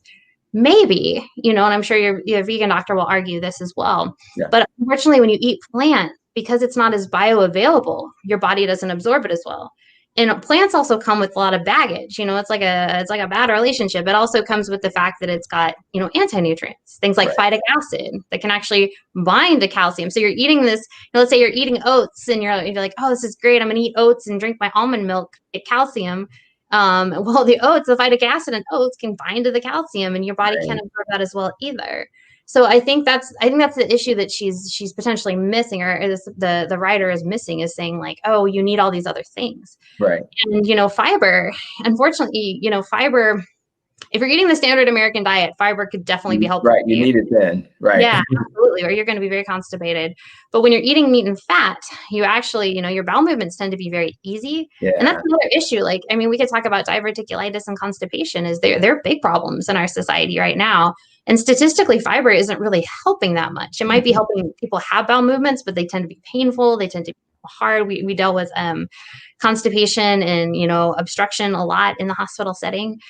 Maybe, and I'm sure your vegan doctor will argue this as well. Yeah. But unfortunately, when you eat plant, because it's not as bioavailable, your body doesn't absorb it as well. And plants also come with a lot of baggage. It's like a bad relationship. It also comes with the fact that it's got, anti-nutrients, things like phytic acid that can actually bind to calcium. So you're eating this, let's say you're eating oats and you're like, oh, this is great. I'm going to eat oats and drink my almond milk, get calcium. Well, the phytic acid in oats can bind to the calcium and your body can't absorb that as well either. So I think that's the issue that she's potentially missing, or the writer is missing, is saying like, oh, you need all these other things. Right. And, fiber, unfortunately, fiber, if you're eating the standard American diet, fiber could definitely be helpful. Right. You need it then. Right. Yeah, absolutely. Or you're going to be very constipated. But when you're eating meat and fat, you actually, your bowel movements tend to be very easy. Yeah. And that's another issue. Like, we could talk about diverticulitis and constipation. They're big problems in our society right now. And statistically, fiber isn't really helping that much. It might be helping people have bowel movements, but they tend to be painful. They tend to be hard. We dealt with constipation and, obstruction a lot in the hospital setting.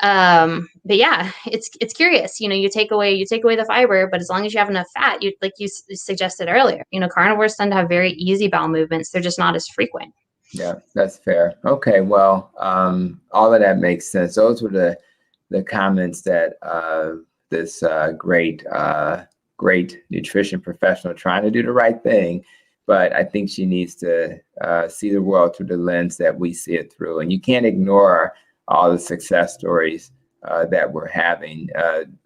But yeah, it's curious, you take away the fiber, but as long as you have enough fat, like you suggested earlier, carnivores tend to have very easy bowel movements. They're just not as frequent. Yeah, that's fair. Okay. Well, all of that makes sense. Those were the comments that, this great nutrition professional trying to do the right thing, but I think she needs to see the world through the lens that we see it through. And you can't ignore all the success stories that we're having.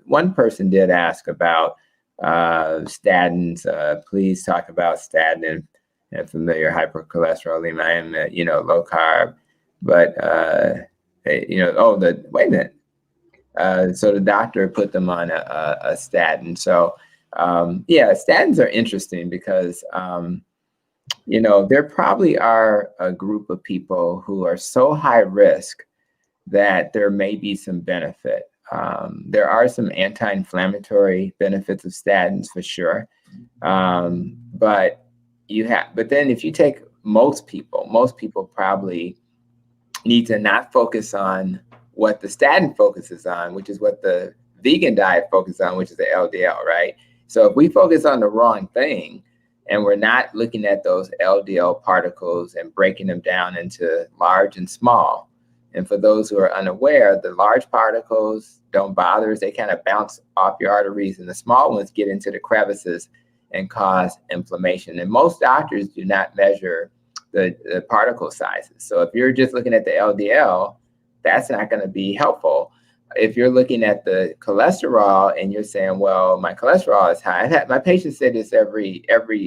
One person did ask about statins. Please talk about statin and familiar hypercholesterolemia. I am, low carb, but wait a minute. So the doctor put them on a statin. So statins are interesting because there probably are a group of people who are so high risk that there may be some benefit. There are some anti-inflammatory benefits of statins for sure. But then if you take most people probably need to not focus on what the statin focuses on, which is what the vegan diet focuses on, which is the LDL, right? So if we focus on the wrong thing and we're not looking at those LDL particles and breaking them down into large and small, and for those who are unaware, the large particles don't bother us. They kind of bounce off your arteries, and the small ones get into the crevices and cause inflammation. And most doctors do not measure the particle sizes. So if you're just looking at the LDL, that's not going to be helpful. If you're looking at the cholesterol and you're saying, well, my cholesterol is high. My patients say this every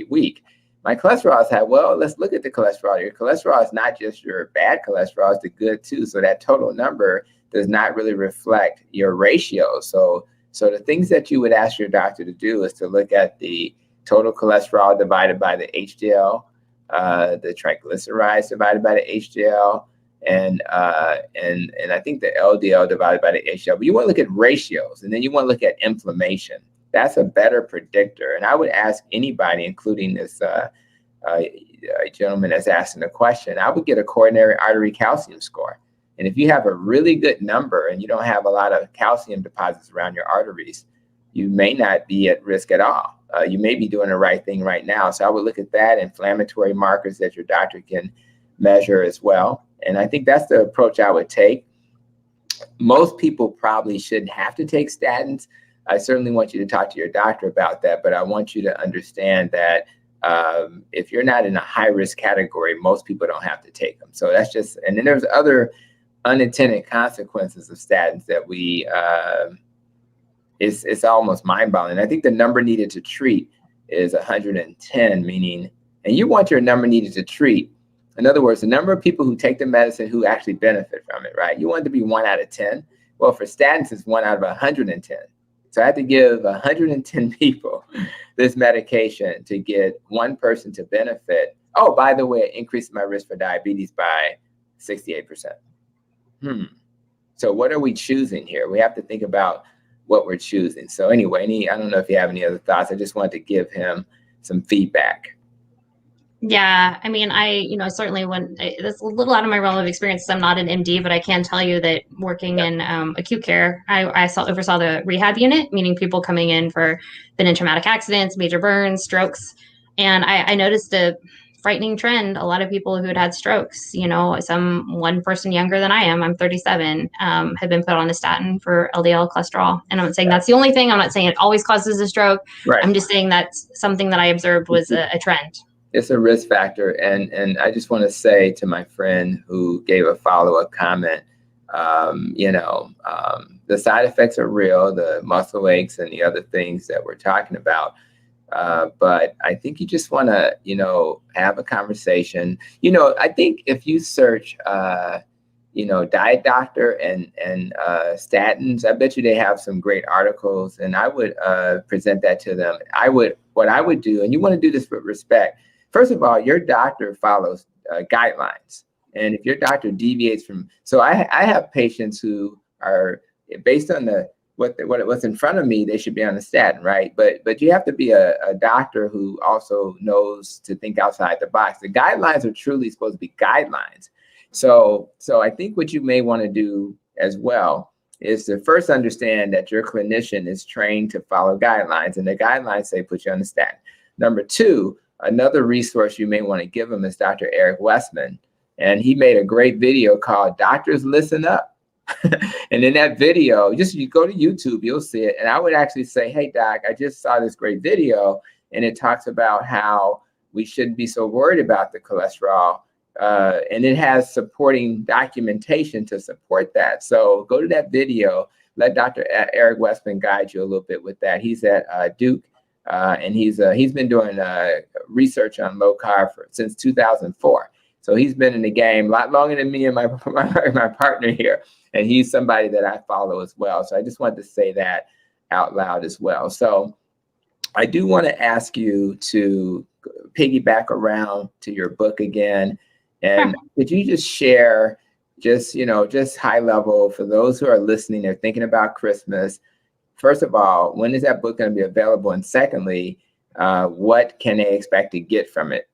week. My cholesterol is high. Well, let's look at the cholesterol. Your cholesterol is not just your bad cholesterol, it's the good too. So that total number does not really reflect your ratio. So the things that you would ask your doctor to do is to look at the total cholesterol divided by the HDL, the triglycerides divided by the HDL, and I think the LDL divided by the HDL. But you want to look at ratios, and then you want to look at inflammation. That's a better predictor. And I would ask anybody, including this gentleman that's asking the question, I would get a coronary artery calcium score. And if you have a really good number and you don't have a lot of calcium deposits around your arteries, you may not be at risk at all. You may be doing the right thing right now. So I would look at that, inflammatory markers that your doctor can measure as well. And I think that's the approach I would take. Most people probably shouldn't have to take statins. I certainly want you to talk to your doctor about that, but I want you to understand that if you're not in a high risk category, most people don't have to take them. So that's just, and then there's other unintended consequences of statins that it's almost mind-boggling. I think the number needed to treat is 110, meaning, and you want your number needed to treat. In other words, the number of people who take the medicine who actually benefit from it, right? You want it to be 1 out of 10. Well, for statins, it's 1 out of 110. So I have to give 110 people this medication to get one person to benefit. Oh, by the way, it increases my risk for diabetes by 68%. So what are we choosing here? We have to think about what we're choosing. So anyway, I don't know if you have any other thoughts. I just wanted to give him some feedback. Yeah, I mean, certainly that's a little out of my realm of experience. I'm not an MD, but I can tell you that working in acute care, I oversaw the rehab unit, meaning people coming in for been in traumatic accidents, major burns, strokes. And I noticed a frightening trend. A lot of people who had strokes, one person younger than I am, I'm 37, had been put on a statin for LDL cholesterol. And I'm not saying that's the only thing. I'm not saying it always causes a stroke. Right. I'm just saying that's something that I observed was a trend. It's a risk factor. And I just want to say to my friend who gave a follow-up comment, the side effects are real, the muscle aches and the other things that we're talking about. But I think you just want to, have a conversation. I think if you search, Diet Doctor and statins, I bet you they have some great articles, and I would present that to them. What I would do, and you want to do this with respect. First of all, your doctor follows guidelines. And if your doctor deviates from, so I have patients who are based on what's in front of me, they should be on a statin, right? But you have to be a doctor who also knows to think outside the box. The guidelines are truly supposed to be guidelines. So I think what you may want to do as well is to first understand that your clinician is trained to follow guidelines, and the guidelines say put you on the statin. Number two, another resource you may want to give them is Dr. Eric Westman. And he made a great video called Doctors Listen Up. And in that video, you go to YouTube, you'll see it. And I would actually say, hey, doc, I just saw this great video. And it talks about how we shouldn't be so worried about the cholesterol. And it has supporting documentation to support that. So go to that video, let Dr. Eric Westman guide you a little bit with that. He's at Duke. And he's been doing research on low carb since 2004. So he's been in the game a lot longer than me and my partner here. And he's somebody that I follow as well. So I just wanted to say that out loud as well. So I do want to ask you to piggyback around to your book again. And could you just share just high level for those who are listening, they're thinking about Christmas. First of all, when is that book going to be available? And secondly, what can they expect to get from it?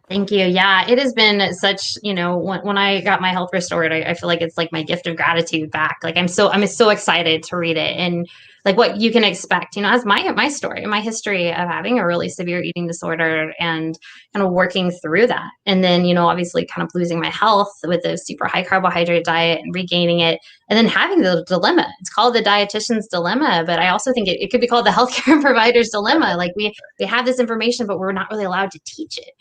Thank you. Yeah, it has been such, when I got my health restored, I feel like it's like my gift of gratitude back. Like I'm so excited to read it, and like what you can expect, as my story, my history of having a really severe eating disorder and kind of working through that. And then, obviously kind of losing my health with a super high carbohydrate diet and regaining it, and then having the dilemma. It's called the dietitian's dilemma, but I also think it could be called the healthcare provider's dilemma. Like we have this information, but we're not really allowed to teach it.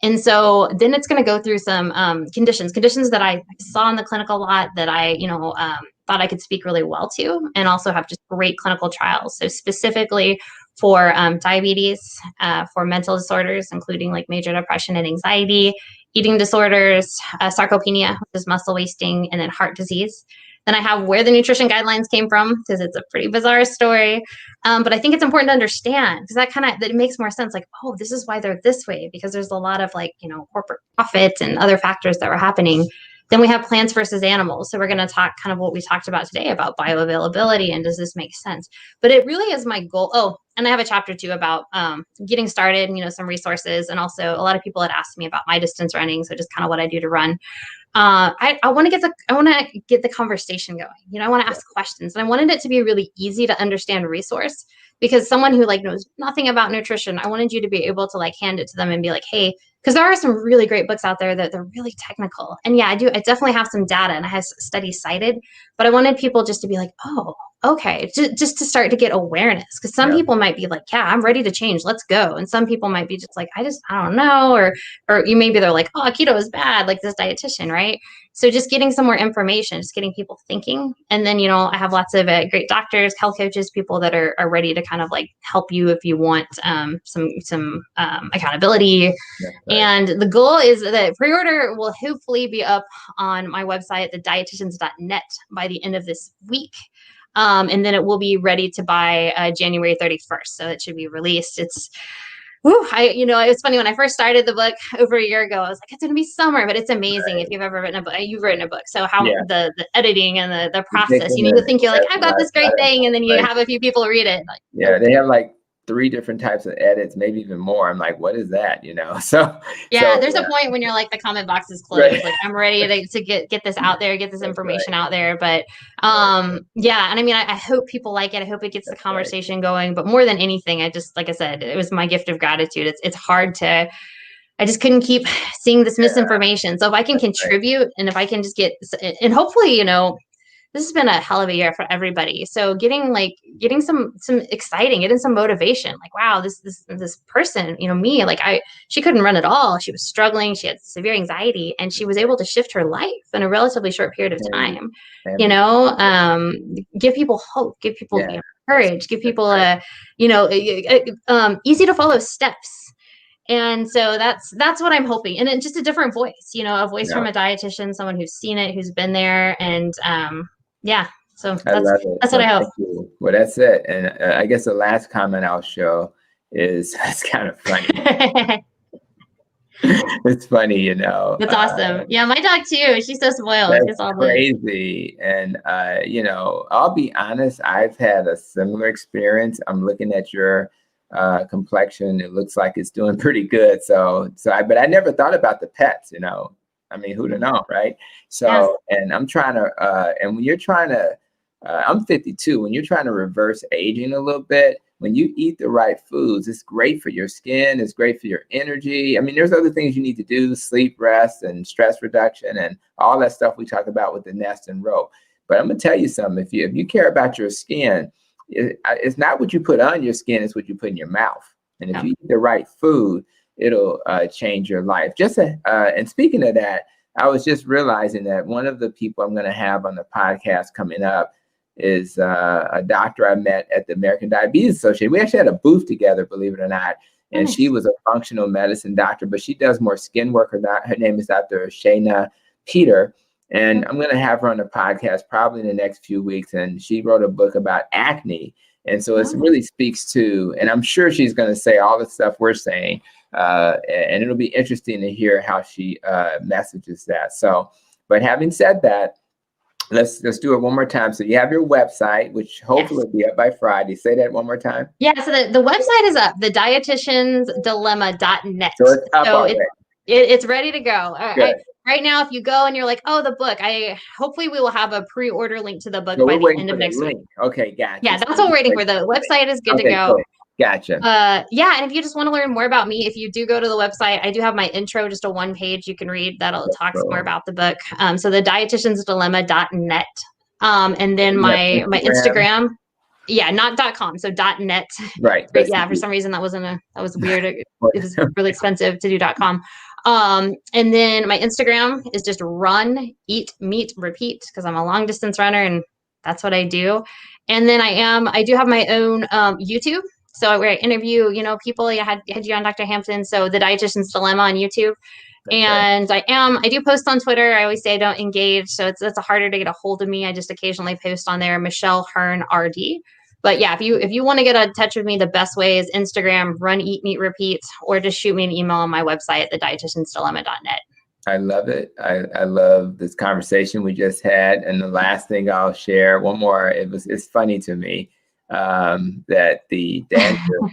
And so then it's going to go through some conditions that I saw in the clinic a lot that I, thought I could speak really well to, and also have just great clinical trials. So specifically for diabetes, for mental disorders, including like major depression and anxiety, eating disorders, sarcopenia, which is muscle wasting, and then heart disease. Then I have where the nutrition guidelines came from, because it's a pretty bizarre story. But I think it's important to understand, because that makes more sense. Like, oh, this is why they're this way, because there's a lot of corporate profit and other factors that were happening. Then we have plants versus animals. So we're going to talk kind of what we talked about today about bioavailability and does this make sense? But it really is my goal. Oh, and I have a chapter too about getting started, some resources. And also a lot of people had asked me about my distance running. So just kind of what I do to run. I want to get the conversation going. I want to ask questions, and I wanted it to be a really easy to understand resource, because someone who knows nothing about nutrition, I wanted you to be able to hand it to them and be like, hey, because there are some really great books out there that they're really technical. And yeah, I definitely have some data and I have studies cited, but I wanted people just to be like, oh, okay, just to start to get awareness. Because some people might be like, yeah, I'm ready to change. Let's go. And some people might be just like, I don't know. Or maybe they're like, oh, keto is bad, like this dietitian, right? So just getting some more information, just getting people thinking. And then, I have lots of great doctors, health coaches, people that are ready to kind of like help you if you want some accountability. Right. And the goal is that pre-order will hopefully be up on my website, thedietitians.net, by the end of this week. And then it will be ready to buy January 31st. So it should be released. It's it's funny, when I first started the book over a year ago, I was like, it's going to be summer, but it's amazing. If you've ever written a book, you've written a book. So how the editing and the process, you think you're like, I've got this great thing. And then you have a few people read it. Like, they have like 3 different types of edits, maybe even more. I'm like, what is that? So there's a point when you're like, the comment box is closed. Right. Like, I'm ready to get this out there, get this information out there. But and I mean, I hope people like it. I hope it gets the conversation going. But more than anything, I just, like I said, it was my gift of gratitude. It's hard to, I just couldn't keep seeing this misinformation. So if I can contribute and if I can just get, and hopefully, this has been a hell of a year for everybody. So getting some exciting, getting some motivation, like, wow, this person, me, like she couldn't run at all. She was struggling. She had severe anxiety, and she was able to shift her life in a relatively short period of time. Give people hope, give people courage, give people easy to follow steps. And so that's what I'm hoping. And it's just a different voice, a voice from a dietitian, someone who's seen it, who's been there. And so that's what I hope. Well, that's it. And I guess the last comment I'll show is, it's kind of funny. It's funny, That's awesome. Yeah, my dog too. She's so spoiled. That's crazy. And I'll be honest, I've had a similar experience. I'm looking at your complexion. It looks like it's doing pretty good. But I never thought about the pets, I mean, who'd have known, right? So, and I'm trying to, and when you're trying to, I'm 52, when you're trying to reverse aging a little bit, when you eat the right foods, it's great for your skin, it's great for your energy. I mean, there's other things you need to do, sleep, rest, and stress reduction, and all that stuff we talk about with the nest and rope. But I'm gonna tell you something, if you care about your skin, it's not what you put on your skin, it's what you put in your mouth. And if you eat the right food, it'll change your life. And speaking of that, I was just realizing that one of the people I'm going to have on the podcast coming up is a doctor I met at the American Diabetes Association. We actually had a booth together, believe it or not. And she was a functional medicine doctor, but she does more skin work. Her name is Dr. Shayna Peter. And I'm going to have her on the podcast probably in the next few weeks. And she wrote a book about acne. And so it really speaks to, and I'm sure she's going to say all the stuff we're saying. And it'll be interesting to hear how she messages that. So, but having said that, let's do it one more time. So you have your website, which hopefully will be up by Friday. Say that one more time. Yeah. So the website is up, thedietitiansdilemma.net. So it's up already. It's ready to go. Right now, if you go and you're like, oh, the book, hopefully we will have a pre-order link to the book by the end of next week. Okay, gotcha. Yeah, that's what we're waiting for. The website is good to go. Cool. Gotcha. And if you just want to learn more about me, if you do go to the website, I do have my intro, just a 1-page you can read that'll talks more about the book. So the dietitiansdilemma.net. And then my Instagram. Yeah, not .com, so .net. Right. But yeah, for some reason that was weird. It was really expensive to do .com. And then my Instagram is just run, eat, meet, repeat, because I'm a long distance runner and that's what I do. And then I do have my own YouTube. So where I interview, people. I had you on, Dr. Hampton. So the Dietitian's Dilemma on YouTube. And I do post on Twitter. I always say I don't engage. So it's harder to get a hold of me. I just occasionally post on there, Michelle Hurn RD. But yeah, if you want to get in touch with me, the best way is Instagram, run, eat, meet, repeat, or just shoot me an email on my website at thedietitiansdilemma.net. I love it. I love this conversation we just had. And the last thing I'll share, one more, it's funny to me that the dandruff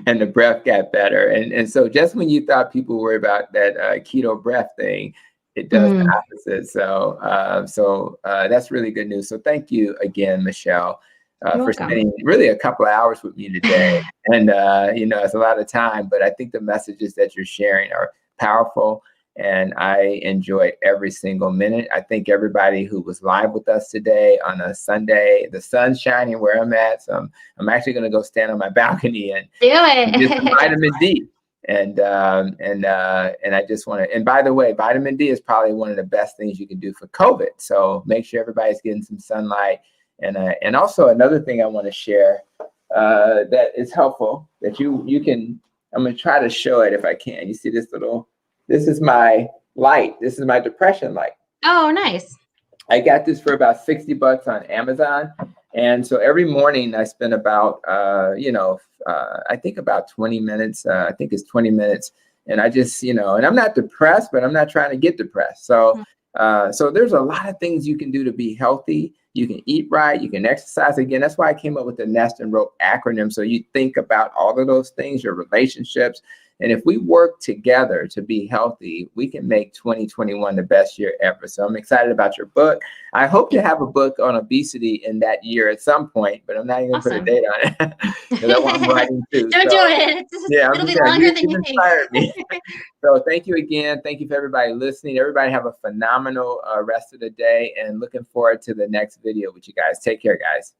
and the breath got better. And so just when you thought people were about that keto breath thing, it does the opposite. So that's really good news. So thank you again, Michelle, for spending really a couple of hours with me today. And, it's a lot of time, but I think the messages that you're sharing are powerful. And I enjoyed every single minute. I thank everybody who was live with us today on a Sunday. The sun's shining where I'm at. So I'm actually going to go stand on my balcony and do it. get some vitamin D. And I just want to, and by the way, vitamin D is probably one of the best things you can do for COVID. So make sure everybody's getting some sunlight. And also another thing I want to share that is helpful that you can, I'm going to try to show it if I can. You see this is my light. This is my depression light. Oh, nice. I got this for about $60 on Amazon. And so every morning I spend about, I think about 20 minutes. I think it's 20 minutes. And I just, and I'm not depressed, but I'm not trying to get depressed. So, so there's a lot of things you can do to be healthy. You can eat right. You can exercise. Again, that's why I came up with the Nest and Rope acronym. So you think about all of those things, your relationships. And if we work together to be healthy, we can make 2021 the best year ever. So I'm excited about your book. I hope to have a book on obesity in that year at some point, but I'm not even going to put a date on it because I want to writing too. Don't do it. It'll be longer than you think. Me. So thank you again. Thank you for everybody listening. Everybody have a phenomenal rest of the day and looking forward to the next video with you guys. Take care, guys.